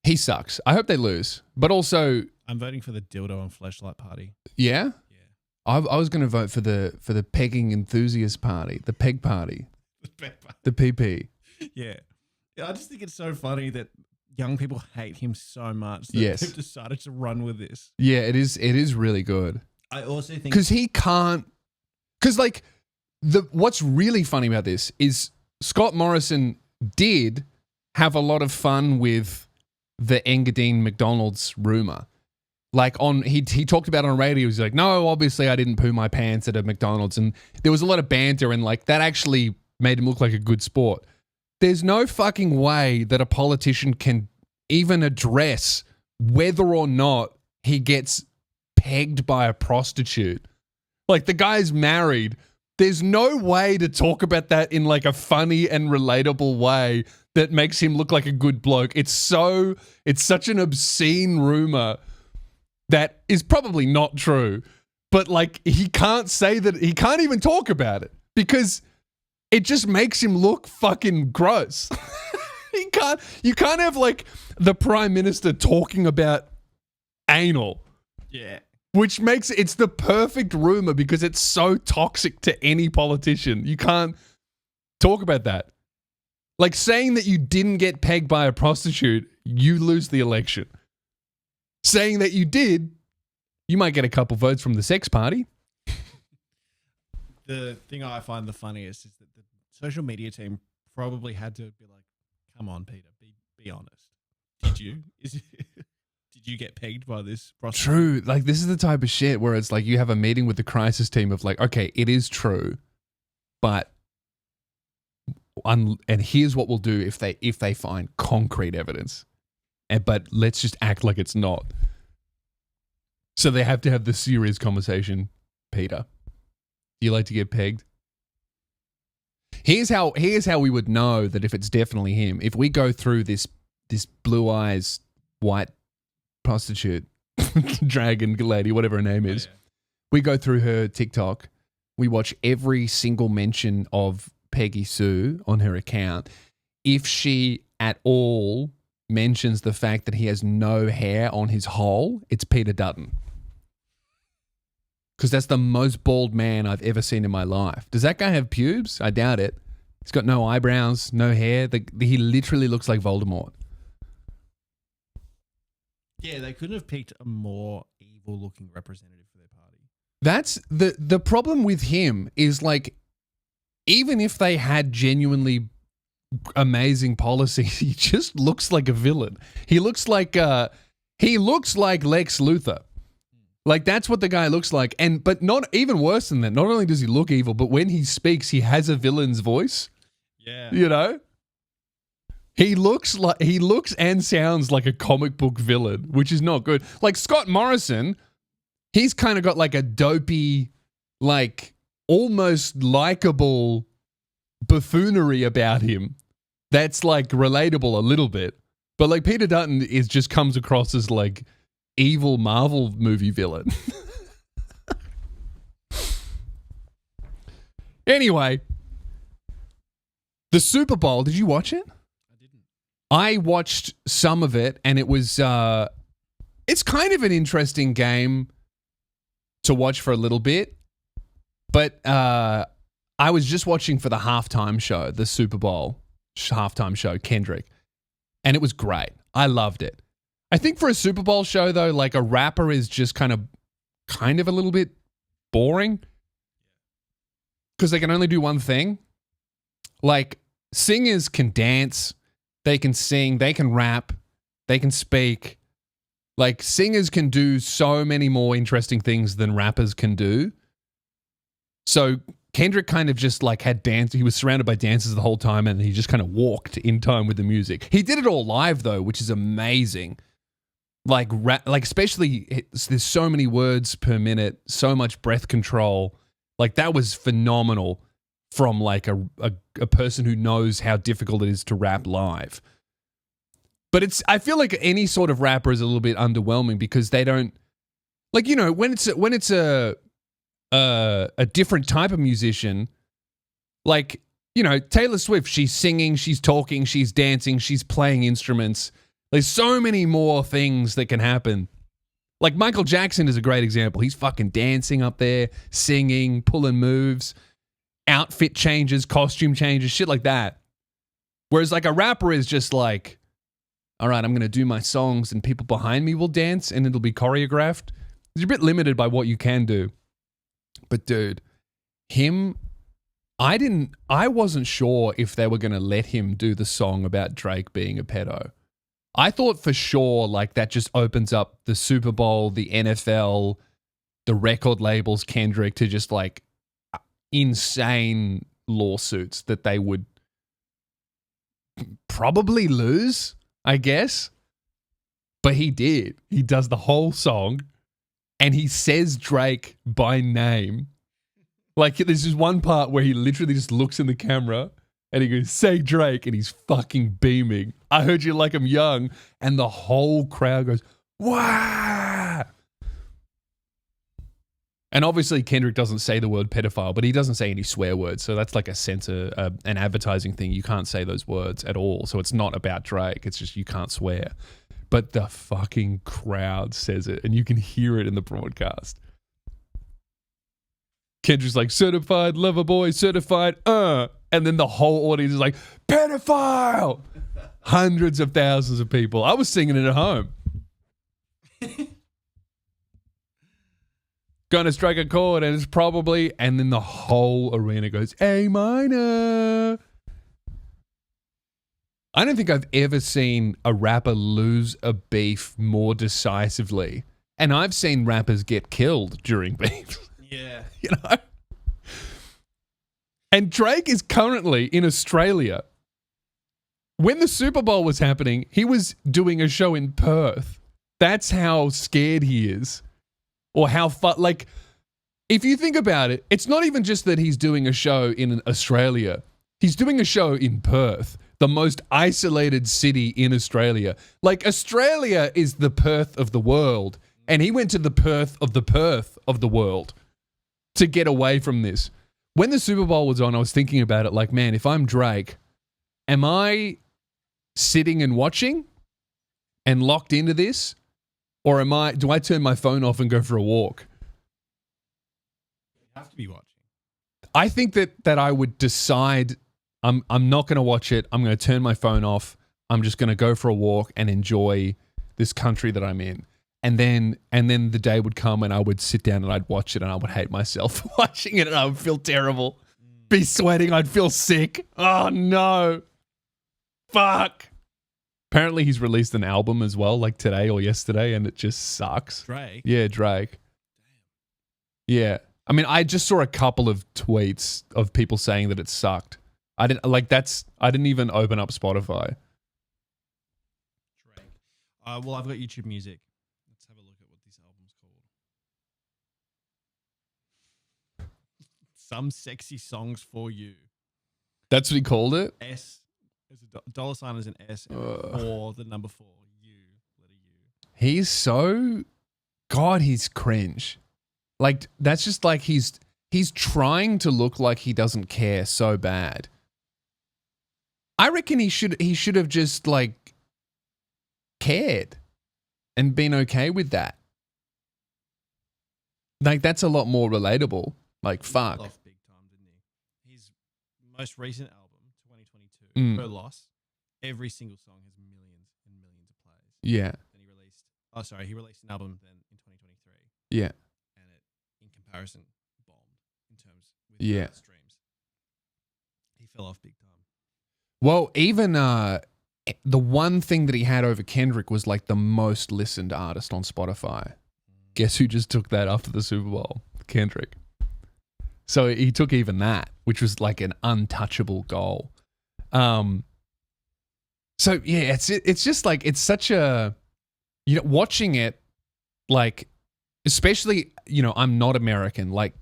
Speaker 1: He sucks. I hope they lose. But also...
Speaker 2: I'm voting for the Dildo and Fleshlight Party.
Speaker 1: Yeah?
Speaker 2: Yeah.
Speaker 1: I was going to vote for the Pegging Enthusiast Party, the Peg Party.
Speaker 2: The Peg Party.
Speaker 1: The PP.
Speaker 2: Yeah. I just think it's so funny that young people hate him so much that
Speaker 1: Yes.
Speaker 2: they've decided to run with this.
Speaker 1: Yeah, it is really good.
Speaker 2: I also think...
Speaker 1: Because he can't... Because, like, what's really funny about this is Scott Morrison did have a lot of fun with the Engadine McDonald's rumor. Like he talked about it on radio. He's like, no, obviously I didn't poo my pants at a McDonald's. And there was a lot of banter and like that actually made him look like a good sport. There's no fucking way that a politician can even address whether or not he gets pegged by a prostitute. Like the guy's married. There's no way to talk about that in like a funny and relatable way that makes him look like a good bloke. It's such an obscene rumor that is probably not true. But like he can't say that, he can't even talk about it because it just makes him look fucking gross. You can't have like the Prime Minister talking about anal.
Speaker 2: Yeah.
Speaker 1: Which makes it's the perfect rumor because it's so toxic to any politician. You can't talk about that. Like saying that you didn't get pegged by a prostitute, you lose the election. Saying that you did, you might get a couple votes from the sex party.
Speaker 2: The thing I find the funniest is that the social media team probably had to be like, come on, Peter, be honest. Did you? Did you get pegged by this prostitute?
Speaker 1: True. Like, this is the type of shit where it's like you have a meeting with the crisis team of like, okay, it is true, but and here's what we'll do if they find concrete evidence. But let's just act like it's not. So they have to have the serious conversation. Peter, do you like to get pegged? Here's how we would know that if it's definitely him. If we go through this blue eyes white prostitute, dragon lady, whatever her name is. Yeah. We go through her TikTok. We watch every single mention of Peggy Sue on her account. If she at all mentions the fact that he has no hair on his hole, it's Peter Dutton. Because that's the most bald man I've ever seen in my life. Does that guy have pubes? I doubt it. He's got no eyebrows, no hair. He literally looks like Voldemort.
Speaker 2: Yeah, they couldn't have picked a more evil-looking representative for their party.
Speaker 1: That's the problem with him is like, even if they had genuinely amazing policy, he just looks like a villain. He looks like Lex Luthor. Like that's what the guy looks like. But not even worse than that. Not only does he look evil, but when he speaks, he has a villain's voice.
Speaker 2: Yeah.
Speaker 1: You know? He looks and sounds like a comic book villain, which is not good. Like Scott Morrison, he's kind of got like a dopey, like almost likable buffoonery about him that's like relatable a little bit. But like Peter Dutton just comes across as like evil Marvel movie villain. Anyway, the Super Bowl, did you watch it? I watched some of it, and it was it's kind of an interesting game to watch for a little bit, but I was just watching for the halftime show, the Super Bowl halftime show, Kendrick, and it was great. I loved it. I think for a Super Bowl show, though, like a rapper is just kind of a little bit boring because they can only do one thing. Like, singers can dance, they can sing, they can rap, they can speak. Like, singers can do so many more interesting things than rappers can do. So Kendrick kind of just like had dance. He was surrounded by dancers the whole time and he just kind of walked in time with the music. He did it all live though, which is amazing. Like especially there's so many words per minute, so much breath control. Like that was phenomenal from like a person who knows how difficult it is to rap live. But I feel like any sort of rapper is a little bit underwhelming because they don't, like, you know, when it's a different type of musician, like, you know, Taylor Swift, she's singing, she's talking, she's dancing, she's playing instruments. There's so many more things that can happen. Like Michael Jackson is a great example. He's fucking dancing up there, singing, pulling moves, outfit changes, costume changes, shit like that. Whereas like a rapper is just like, all right, I'm going to do my songs and people behind me will dance and it'll be choreographed. You're a bit limited by what you can do. But dude, I wasn't sure if they were going to let him do the song about Drake being a pedo. I thought for sure like that just opens up the Super Bowl, the NFL, the record labels, Kendrick, to just like insane lawsuits that they would probably lose, I guess. But he did. He does the whole song and he says Drake by name. Like there's this one part where he literally just looks in the camera and he goes, say Drake, and he's fucking beaming. I heard you like him young. And the whole crowd goes, wow. And obviously Kendrick doesn't say the word pedophile, but he doesn't say any swear words. So that's like a censor, an advertising thing. You can't say those words at all. So it's not about Drake. It's just you can't swear. But the fucking crowd says it and you can hear it in the broadcast. Kendrick's like, certified lover boy, certified, and then the whole audience is like, pedophile! Hundreds of thousands of people. I was singing it at home. Gonna strike a chord and it's probably, and then the whole arena goes, A minor. I don't think I've ever seen a rapper lose a beef more decisively. And I've seen rappers get killed during beef.
Speaker 2: Yeah.
Speaker 1: You know? And Drake is currently in Australia. When the Super Bowl was happening, he was doing a show in Perth. That's how scared he is. Or how like, if you think about it, it's not even just that he's doing a show in Australia. He's doing a show in Perth, the most isolated city in Australia. Like, Australia is the Perth of the world. And he went to the Perth of the world to get away from this. When the Super Bowl was on, I was thinking about it like, man, if I'm Drake, am I sitting and watching and locked into this? Or do I turn my phone off and go for a walk?
Speaker 2: You have to be watching.
Speaker 1: I think that I would decide I'm not going to watch it. I'm going to turn my phone off. I'm just going to go for a walk and enjoy this country that I'm in. And then the day would come and I would sit down and I'd watch it and I would hate myself for watching it and I would feel terrible. Be sweating. I'd feel sick. Oh, no. Fuck. Apparently he's released an album as well, like today or yesterday, and it just sucks.
Speaker 2: Drake?
Speaker 1: Yeah, Drake. Yeah. I mean, I just saw a couple of tweets of people saying that it sucked. I didn't even open up Spotify.
Speaker 2: Drake. Well, I've got YouTube Music. Let's have a look at what this album's called. Some Sexy Songs for You.
Speaker 1: That's what he called it?
Speaker 2: S. There's a dollar sign is an S and for the number 4. U. Letter U.
Speaker 1: He's so... God, he's cringe. Like, that's just like he's trying to look like he doesn't care so bad. I reckon he should have just like cared and been okay with that. Like, that's a lot more relatable. Like, fuck.
Speaker 2: Off big time, didn't he? most recent album, 2022, Her Loss, every single song has millions and millions of plays.
Speaker 1: Yeah.
Speaker 2: Then he released an album then in 2023.
Speaker 1: Yeah.
Speaker 2: And it, in comparison, bombed in terms with streams. He fell off big time.
Speaker 1: Well, even the one thing that he had over Kendrick was like the most listened artist on Spotify. Guess who just took that after the Super Bowl? Kendrick. So he took even that, which was like an untouchable goal. So yeah, it's just like, it's such a, watching it, like, especially, I'm not American, like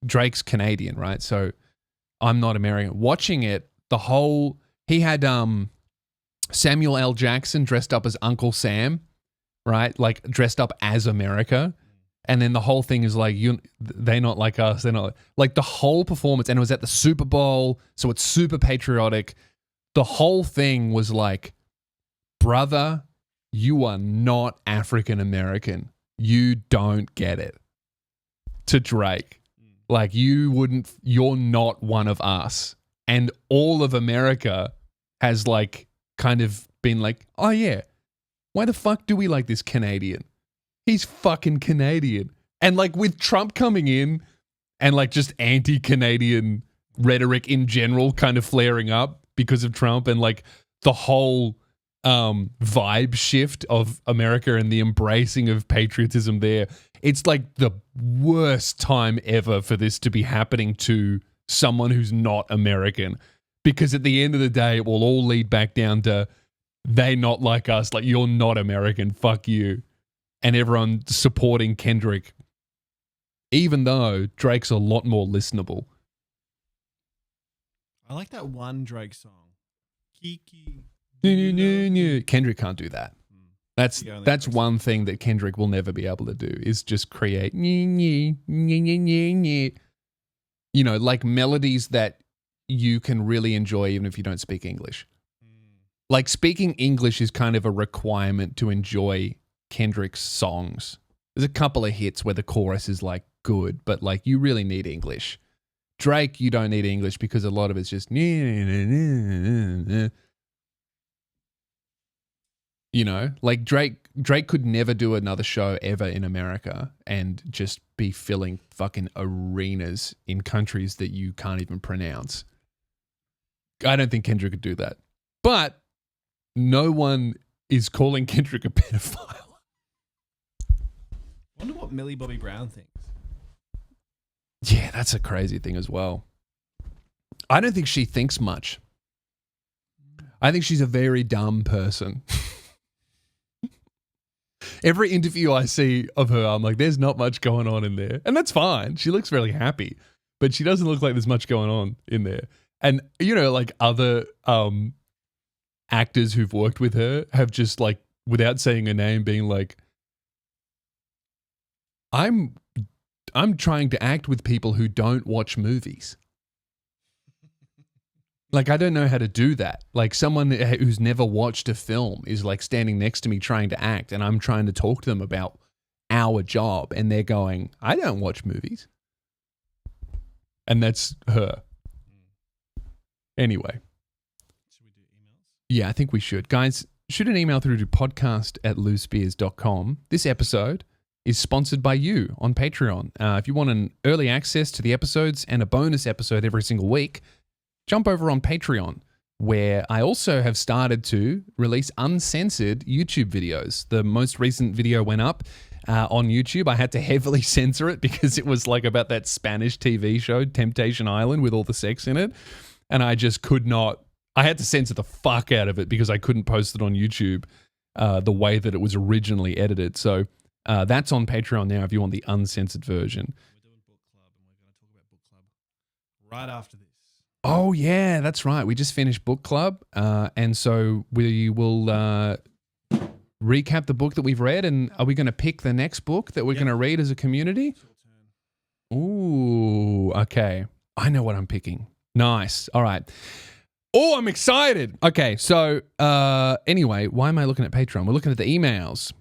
Speaker 1: Drake's Canadian, right? So I'm not American. Watching it, he had Samuel L. Jackson dressed up as Uncle Sam, right? Like dressed up as America. And then the whole thing is like, they're not like us. They're not like the whole performance. And it was at the Super Bowl. So it's super patriotic. The whole thing was like, brother, you are not African American. You don't get it. To Drake. Like you're not one of us. And all of America has like kind of been like, oh yeah, why the fuck do we like this Canadian? He's fucking Canadian. And like with Trump coming in and like just anti-Canadian rhetoric in general kind of flaring up because of Trump and like the whole vibe shift of America and the embracing of patriotism there. It's like the worst time ever for this to be happening to someone who's not American, because at the end of the day, it will all lead back down to they not like us. Like, you're not American. Fuck you. And everyone supporting Kendrick, even though Drake's a lot more listenable.
Speaker 2: I like that one Drake song. Kiki.
Speaker 1: Kendrick can't do that. That's one thing that Kendrick will never be able to do, is just create like melodies that you can really enjoy even if you don't speak English. Like speaking English is kind of a requirement to enjoy Kendrick's songs. There's a couple of hits where the chorus is like good, but like you really need English. Drake, you don't need English because a lot of it's just like Drake could never do another show ever in America and just be filling fucking arenas in countries that you can't even pronounce. I don't think Kendrick could do that. But no one is calling Kendrick a pedophile.
Speaker 2: I wonder what Millie Bobby Brown thinks.
Speaker 1: Yeah, that's a crazy thing as well. I don't think she thinks much. I think she's a very dumb person. Every interview I see of her, I'm like, there's not much going on in there. And that's fine. She looks really happy, but she doesn't look like there's much going on in there. And, like other actors who've worked with her have just like, without saying her name, being like, I'm trying to act with people who don't watch movies. Like, I don't know how to do that. Like, someone who's never watched a film is like standing next to me trying to act, and I'm trying to talk to them about our job, and they're going, I don't watch movies. And that's her. Anyway.
Speaker 2: Should we do emails?
Speaker 1: Yeah, I think we should. Guys, shoot an email through to podcast@loosespears.com. This episode is sponsored by you on Patreon. If you want an early access to the episodes and a bonus episode every single week, jump over on Patreon, where I also have started to release uncensored YouTube videos. The most recent video went up on YouTube. I had to heavily censor it because it was like about that Spanish TV show, Temptation Island, with all the sex in it. And I just could not, I had to censor the fuck out of it because I couldn't post it on YouTube the way that it was originally edited. So that's on Patreon now if you want the uncensored version.
Speaker 2: We're doing book club, and we're going to talk about book club right after this.
Speaker 1: Oh, yeah, that's right. We just finished book club. And so we will recap the book that we've read. And are we going to pick the next book that we're going to read as a community? Ooh, okay. I know what I'm picking. Nice. All right. Oh, I'm excited. Okay, so anyway, why am I looking at Patreon? We're looking at the emails.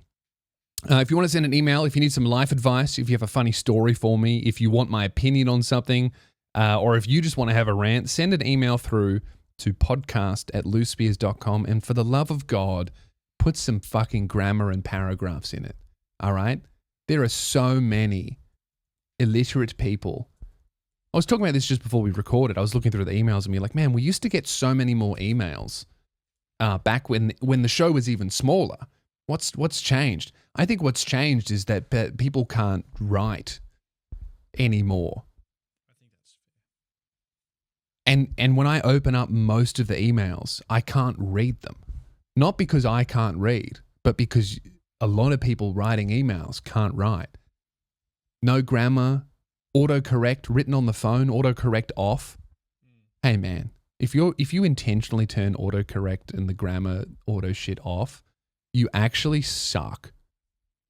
Speaker 1: If you want to send an email, if you need some life advice, if you have a funny story for me, if you want my opinion on something, or if you just want to have a rant, send an email through to podcast@loosespears.com. And for the love of God, put some fucking grammar and paragraphs in it. All right? There are so many illiterate people. I was talking about this just before we recorded. I was looking through the emails and being like, man, we used to get so many more emails back when the show was even smaller. What's changed? I think what's changed is that people can't write anymore.
Speaker 2: I think that's fair.
Speaker 1: And when I open up most of the emails, I can't read them. Not because I can't read, but because a lot of people writing emails can't write. No grammar, autocorrect written on the phone, autocorrect off. Hey man, if you intentionally turn autocorrect and the grammar auto shit off, you actually suck.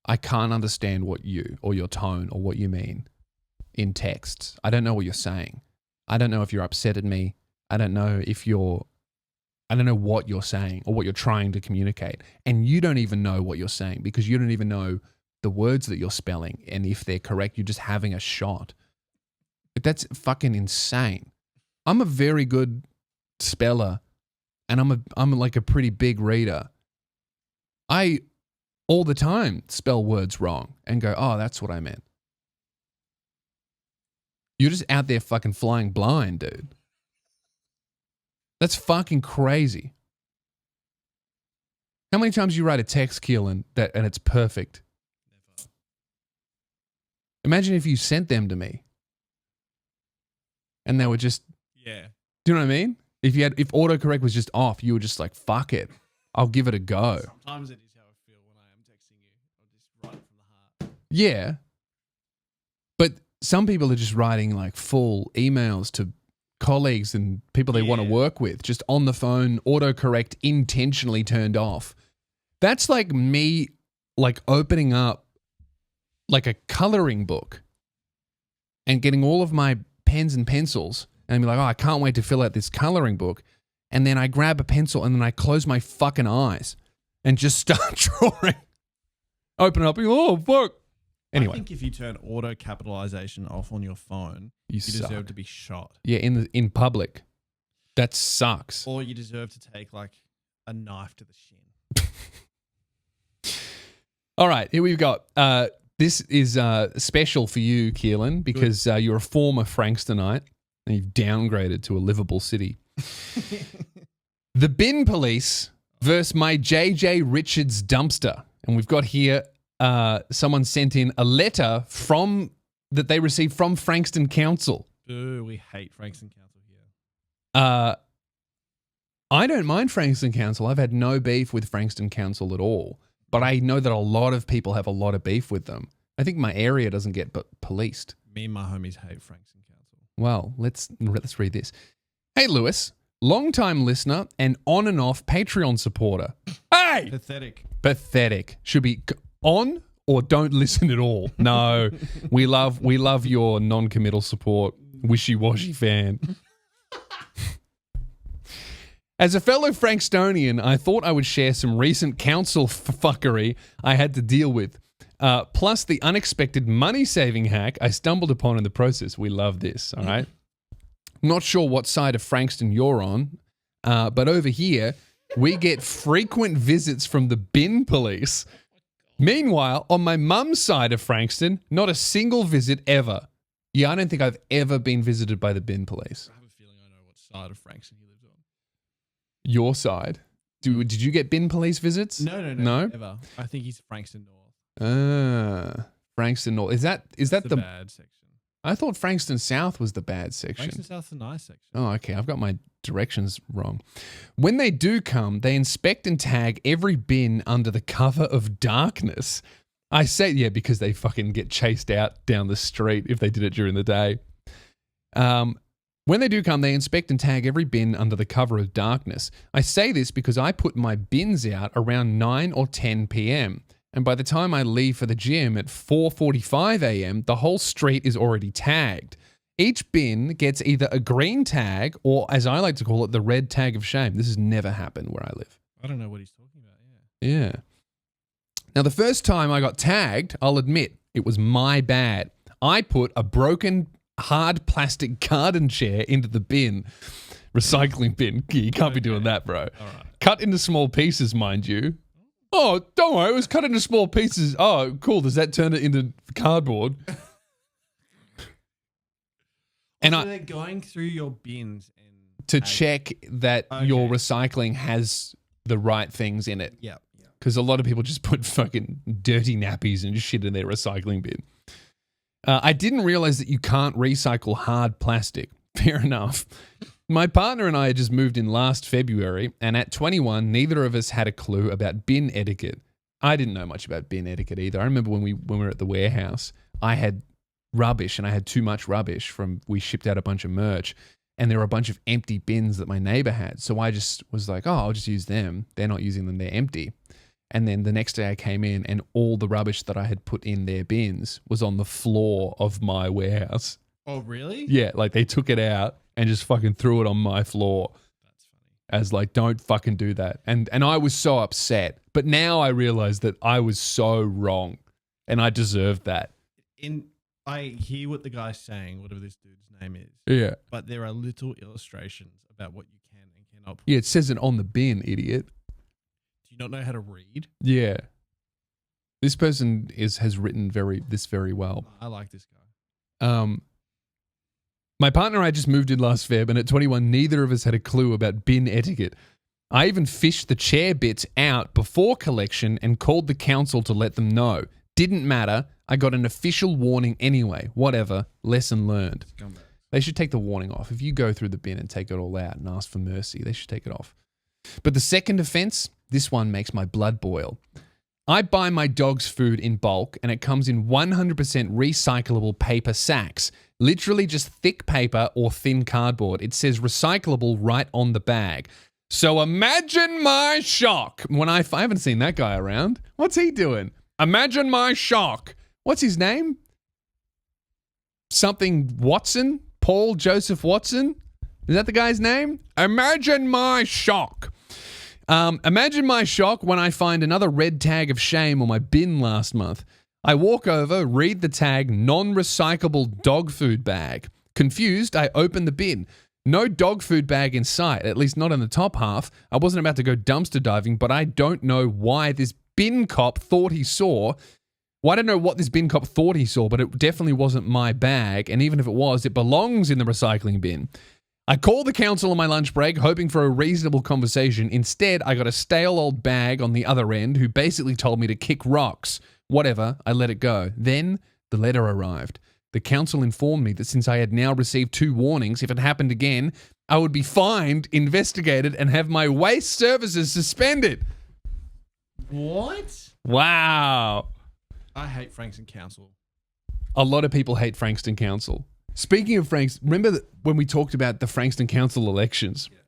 Speaker 1: I can't understand what you or your tone or what you mean in texts. I don't know what you're saying. I don't know if you're upset at me. I don't know what you're saying or what you're trying to communicate. And you don't even know what you're saying because you don't even know the words that you're spelling. And if they're correct, you're just having a shot. But that's fucking insane. I'm a very good speller and I'm like a pretty big reader. I all the time spell words wrong and go, oh, that's what I meant. You're just out there fucking flying blind, dude. That's fucking crazy. How many times you write a text, Keelan, and it's perfect?
Speaker 2: Never.
Speaker 1: Imagine if you sent them to me and they were just,
Speaker 2: Yeah.
Speaker 1: do you know what I mean? If autocorrect was just off, you were just like, fuck it. I'll give it a go.
Speaker 2: Sometimes it is how I feel when I am texting you. I'll just write it from the heart.
Speaker 1: Yeah. But some people are just writing like full emails to colleagues and people they want to work with, just on the phone, autocorrect intentionally turned off. That's like me like opening up like a coloring book and getting all of my pens and pencils and be like, oh, I can't wait to fill out this coloring book. And then I grab a pencil and then I close my fucking eyes and just start drawing. Open it up and go, oh, fuck. Anyway.
Speaker 2: I think if you turn auto capitalization off on your phone, you deserve to be shot.
Speaker 1: Yeah, in public. That sucks.
Speaker 2: Or you deserve to take like a knife to the shin.
Speaker 1: All right, here we've got. This is special for you, Keelan, because you're a former Frankstonite and you've downgraded to a livable city. The bin police versus my JJ Richards dumpster. And we've got here someone sent in a letter that they received from Frankston Council.
Speaker 2: Ooh, we hate Frankston Council here.
Speaker 1: I don't mind Frankston Council. I've had no beef with Frankston Council at all. But I know that a lot of people have a lot of beef with them. I think my area doesn't get policed.
Speaker 2: Me and my homies hate Frankston Council.
Speaker 1: Well, let's read this. Hey, Lewis, long-time listener and on and off Patreon supporter. Hey! Pathetic. Should be on or don't listen at all. No, we love your non-committal support. Wishy-washy fan. As a fellow Frankstonian, I thought I would share some recent council fuckery I had to deal with, plus the unexpected money-saving hack I stumbled upon in the process. We love this, all right? Not sure what side of Frankston you're on, but over here, we get frequent visits from the bin police. Meanwhile, on my mum's side of Frankston, not a single visit ever. Yeah, I don't think I've ever been visited by the bin police.
Speaker 2: I have a feeling I know what side of Frankston he lives on.
Speaker 1: Your side? Did you get bin police visits?
Speaker 2: No, never. I think he's Frankston North.
Speaker 1: Frankston North. Is that the
Speaker 2: bad section?
Speaker 1: I thought Frankston South was the bad section.
Speaker 2: Frankston South's the nice section.
Speaker 1: Oh, okay. I've got my directions wrong. When they do come, they inspect and tag every bin under the cover of darkness. I say, yeah, because they fucking get chased out down the street if they did it during the day. When they do come, they inspect and tag every bin under the cover of darkness. I say this because I put my bins out around 9 or 10 p.m. And by the time I leave for the gym at 4:45 a.m., the whole street is already tagged. Each bin gets either a green tag or, as I like to call it, the red tag of shame. This has never happened where I live.
Speaker 2: I don't know what he's talking about,
Speaker 1: Yeah. Now, the first time I got tagged, I'll admit, it was my bad. I put a broken hard plastic garden chair into the bin. Recycling bin. You can't be doing that, bro.
Speaker 2: All right.
Speaker 1: Cut into small pieces, mind you. Oh, don't worry. It was cut into small pieces. Oh, cool. Does that turn it into cardboard?
Speaker 2: And they're going through your bins
Speaker 1: to check that your recycling has the right things in it.
Speaker 2: Yeah.
Speaker 1: Because a lot of people just put fucking dirty nappies and shit in their recycling bin. I didn't realize that you can't recycle hard plastic. Fair enough. My partner and I had just moved in last February, and at 21, neither of us had a clue about bin etiquette. I didn't know much about bin etiquette either. I remember when we were at the warehouse, I had rubbish, and I had too much rubbish we shipped out a bunch of merch, and there were a bunch of empty bins that my neighbor had. So I just was like, I'll just use them. They're not using them. They're empty. And then the next day I came in, and all the rubbish that I had put in their bins was on the floor of my warehouse.
Speaker 2: Oh, really?
Speaker 1: Yeah, like they took it out and just fucking threw it on my floor.
Speaker 2: That's funny.
Speaker 1: As like, don't fucking do that. And I was so upset. But now I realize that I was so wrong and I deserved that.
Speaker 2: I hear what the guy's saying, whatever this dude's name is.
Speaker 1: Yeah.
Speaker 2: But there are little illustrations about what you can and cannot put.
Speaker 1: Yeah, it says it on the bin, idiot.
Speaker 2: Do you not know how to read?
Speaker 1: Yeah. This person has written this very well.
Speaker 2: I like this guy.
Speaker 1: My partner and I just moved in last Feb, and at 21, neither of us had a clue about bin etiquette. I even fished the chair bits out before collection and called the council to let them know. Didn't matter. I got an official warning anyway. Whatever. Lesson learned. They should take the warning off. If you go through the bin and take it all out and ask for mercy, they should take it off. But the second offense, this one makes my blood boil. I buy my dog's food in bulk, and it comes in 100% recyclable paper sacks. Literally just thick paper or thin cardboard. It says recyclable right on the bag. So imagine my shock when I haven't seen that guy around. What's he doing? Imagine my shock. What's his name? Something Watson? Paul Joseph Watson? Is that the guy's name? Imagine my shock. Imagine my shock when I find another red tag of shame on my bin last month. I walk over, read the tag, non-recyclable dog food bag. Confused, I open the bin. No dog food bag in sight, at least not in the top half. I wasn't about to go dumpster diving, but I don't know why this bin cop thought he saw. Well, I don't know what this bin cop thought he saw, but it definitely wasn't my bag. And even if it was, it belongs in the recycling bin. I called the council on my lunch break, hoping for a reasonable conversation. Instead, I got a stale old bag on the other end who basically told me to kick rocks. Whatever, I let it go. Then the letter arrived. The council informed me that since I had now received 2 warnings, if it happened again, I would be fined, investigated, and have my waste services suspended.
Speaker 2: What?
Speaker 1: Wow.
Speaker 2: I hate Frankston Council.
Speaker 1: A lot of people hate Frankston Council. Speaking of Frankston, remember when we talked about the Frankston Council elections? Yeah.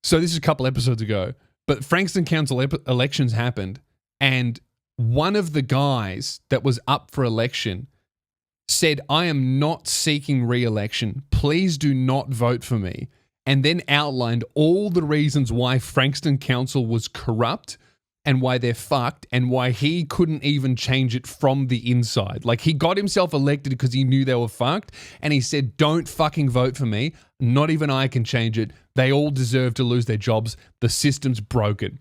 Speaker 1: So this is a couple episodes ago, but Frankston Council elections happened, and one of the guys that was up for election said, I am not seeking re-election. Please do not vote for me. And then outlined all the reasons why Frankston Council was corrupt and why they're fucked and why he couldn't even change it from the inside. Like, he got himself elected because he knew they were fucked, and he said, don't fucking vote for me. Not even I can change it. They all deserve to lose their jobs. The system's broken.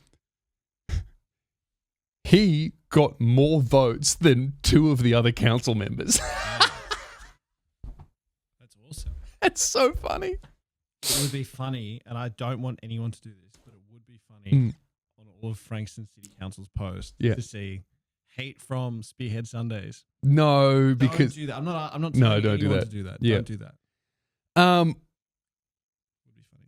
Speaker 1: He got more votes than 2 of the other council members.
Speaker 2: That's awesome.
Speaker 1: That's so funny.
Speaker 2: It would be funny, and I don't want anyone to do this, but it would be funny on all of Frankston City Council's posts to see hate from Spearhead Sundays.
Speaker 1: No, because
Speaker 2: don't do that. I'm not
Speaker 1: no,
Speaker 2: telling
Speaker 1: don't do
Speaker 2: anyone
Speaker 1: that.
Speaker 2: to do that.
Speaker 1: Yeah.
Speaker 2: Don't do that. Would be funny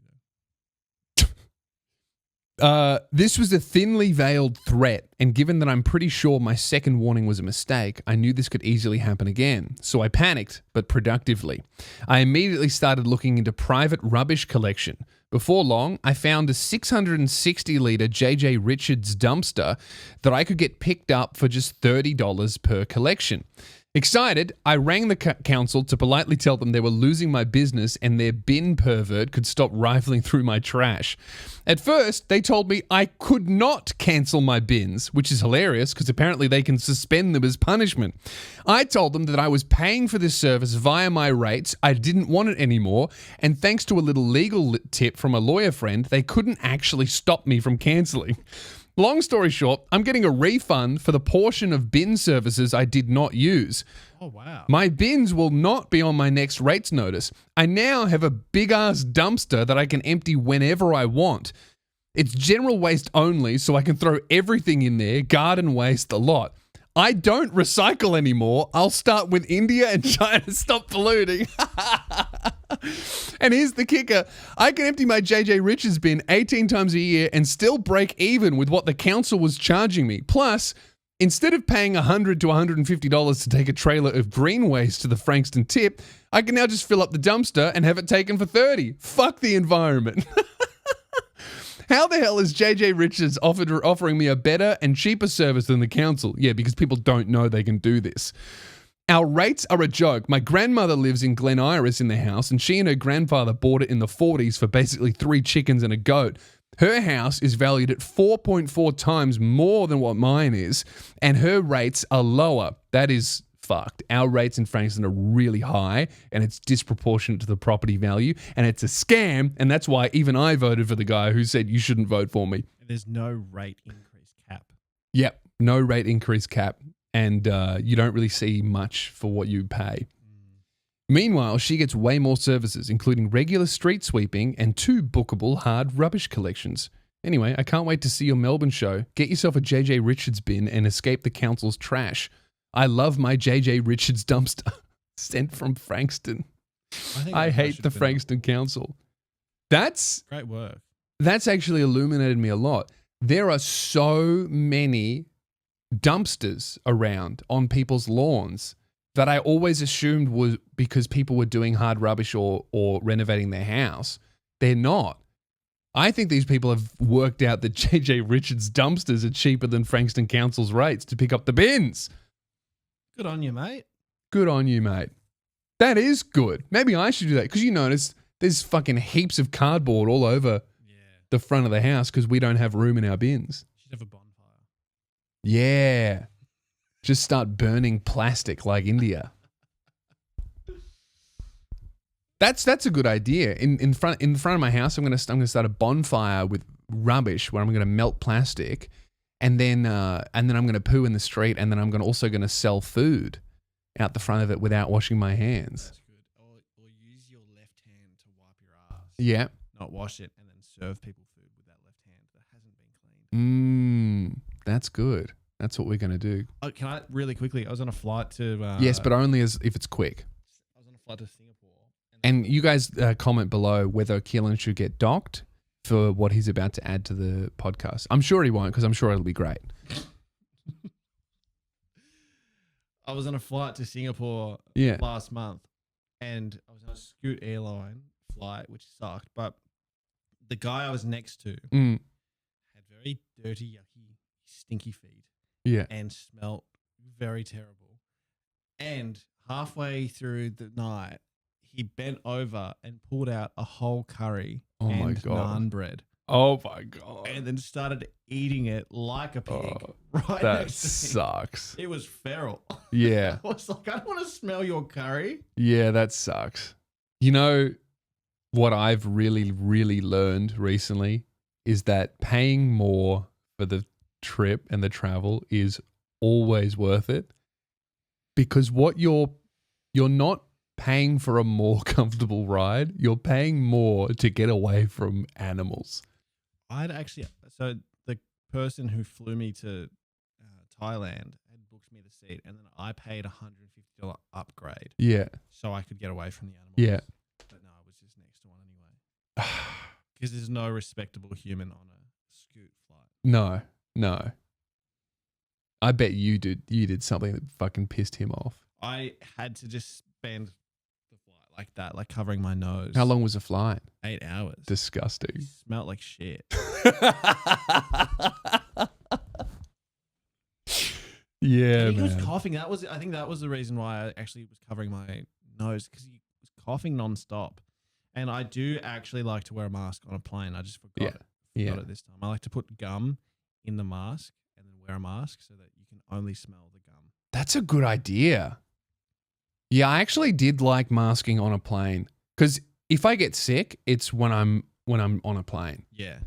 Speaker 2: though.
Speaker 1: This was a thinly veiled threat, and given that I'm pretty sure my second warning was a mistake, I knew this could easily happen again. So I panicked, but productively. I immediately started looking into private rubbish collection. Before long, I found a 660-litre JJ Richards dumpster that I could get picked up for just $30 per collection. Excited, I rang the council to politely tell them they were losing my business and their bin pervert could stop rifling through my trash. At first, they told me I could not cancel my bins, which is hilarious because apparently they can suspend them as punishment. I told them that I was paying for this service via my rates, I didn't want it anymore, and thanks to a little legal tip from a lawyer friend, they couldn't actually stop me from cancelling. Long story short, I'm getting a refund for the portion of bin services I did not use.
Speaker 2: Oh, wow.
Speaker 1: My bins will not be on my next rates notice. I now have a big-ass dumpster that I can empty whenever I want. It's general waste only, so I can throw everything in there, garden waste, the lot. I don't recycle anymore. I'll start with India and China to stop polluting. And here's the kicker. I can empty my JJ Richards bin 18 times a year and still break even with what the council was charging me. Plus, instead of paying $100 to $150 to take a trailer of green waste to the Frankston tip, I can now just fill up the dumpster and have it taken for $30. Fuck the environment. How the hell is JJ Richards offering me a better and cheaper service than the council? Yeah, because people don't know they can do this. Our rates are a joke. My grandmother lives in Glen Iris in the house, and she and her grandfather bought it in the 40s for basically 3 chickens and a goat. Her house is valued at 4.4 times more than what mine is, and her rates are lower. That is fucked. Our rates in Frankston are really high, and it's disproportionate to the property value, and it's a scam, and that's why even I voted for the guy who said you shouldn't vote for me.
Speaker 2: There's no rate increase cap.
Speaker 1: Yep, no rate increase cap, and you don't really see much for what you pay. Meanwhile, she gets way more services, including regular street sweeping and 2 bookable hard rubbish collections. Anyway, I can't wait to see your Melbourne show. Get yourself a JJ Richards bin and escape the council's trash. I love my JJ Richards dumpster. Sent from Frankston. I hate the Frankston Council. That's
Speaker 2: great work.
Speaker 1: That's actually illuminated me a lot. There are so many dumpsters around on people's lawns that I always assumed was because people were doing hard rubbish or renovating their house. They're not. I think these people have worked out that JJ Richards dumpsters are cheaper than Frankston Council's rates to pick up the bins.
Speaker 2: Good on you, mate.
Speaker 1: Good on you, mate. That is good. Maybe I should do that because you notice there's fucking heaps of cardboard all over the front of the house because we don't have room in our bins.
Speaker 2: You should have a bonfire.
Speaker 1: Yeah. Just start burning plastic like India. That's a good idea. In front of my house, I'm gonna start a bonfire with rubbish where I'm gonna melt plastic, and then I'm gonna poo in the street, and then I'm also gonna sell food out the front of it without washing my hands.
Speaker 2: That's good. Or use your left hand to wipe your ass.
Speaker 1: Yeah.
Speaker 2: Not wash it and then serve people food with that left hand that hasn't been cleaned.
Speaker 1: That's good. That's what we're gonna do.
Speaker 2: Oh, can I really quickly? I was on a flight to.
Speaker 1: Yes, but only if it's quick.
Speaker 2: I was on a flight to Singapore.
Speaker 1: And you guys comment below whether Keelan should get docked for what he's about to add to the podcast. I'm sure he won't because I'm sure it'll be great.
Speaker 2: I was on a flight to Singapore last month, and I was on a Scoot airline flight, which sucked. But the guy I was next to had very dirty, yucky, stinky feet.
Speaker 1: Yeah.
Speaker 2: And smelt very terrible. And halfway through the night, he bent over and pulled out a whole curry and naan bread.
Speaker 1: Oh my God.
Speaker 2: And then started eating it like a pig. Right
Speaker 1: that
Speaker 2: next to me.
Speaker 1: Sucks.
Speaker 2: It was feral.
Speaker 1: Yeah.
Speaker 2: I was like, I don't want to smell your curry.
Speaker 1: Yeah, that sucks. You know what I've really, really learned recently is that paying more for the trip and the travel is always worth it, because what you're not paying for a more comfortable ride, you're paying more to get away from animals.
Speaker 2: So the person who flew me to Thailand had booked me the seat, and then I paid $150 upgrade.
Speaker 1: Yeah.
Speaker 2: So I could get away from the animals.
Speaker 1: Yeah.
Speaker 2: But no, I was just next to one anyway. Because there's no respectable human on a Scoot flight.
Speaker 1: No. I bet you did something that fucking pissed him off.
Speaker 2: I had to just spend the flight like that, like covering my nose.
Speaker 1: How long was the flight?
Speaker 2: 8 hours.
Speaker 1: Disgusting.
Speaker 2: It smelled like shit.
Speaker 1: Yeah,
Speaker 2: He was
Speaker 1: man.
Speaker 2: coughing. I think that was the reason why I actually was covering my nose, because he was coughing nonstop. And I do actually like to wear a mask on a plane. I just forgot it this time. I like to put gum in the mask and then wear a mask so that you can only smell the gum.
Speaker 1: That's a good idea. Yeah, I actually did like masking on a plane, because if I get sick, it's when I'm on a plane.
Speaker 2: Yeah.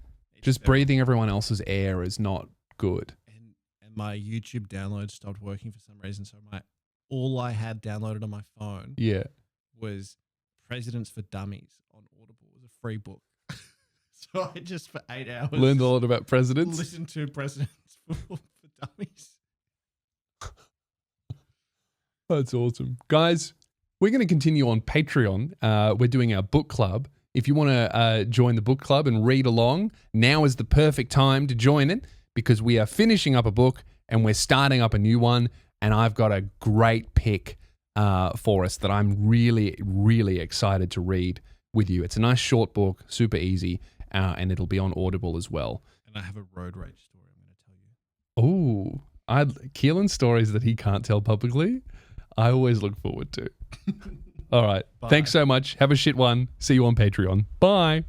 Speaker 1: Just breathing everyone else's air is not good.
Speaker 2: And my YouTube download stopped working for some reason. So all I had downloaded on my phone was Presidents for Dummies on Audible. It was a free book. So I just for 8 hours
Speaker 1: Learned a lot about presidents.
Speaker 2: Listened to Presidents for Dummies.
Speaker 1: That's awesome. Guys, we're going to continue on Patreon. We're doing our book club. If you want to join the book club and read along, now is the perfect time to join it, because we are finishing up a book and we're starting up a new one. And I've got a great pick for us that I'm really, really excited to read with you. It's a nice short book, super easy, and it'll be on Audible as well.
Speaker 2: And I have a road rage story I'm going to tell you.
Speaker 1: Oh, Keelan's stories that he can't tell publicly, I always look forward to. All right.
Speaker 2: Bye.
Speaker 1: Thanks so much. Have a shit one. See you on Patreon. Bye.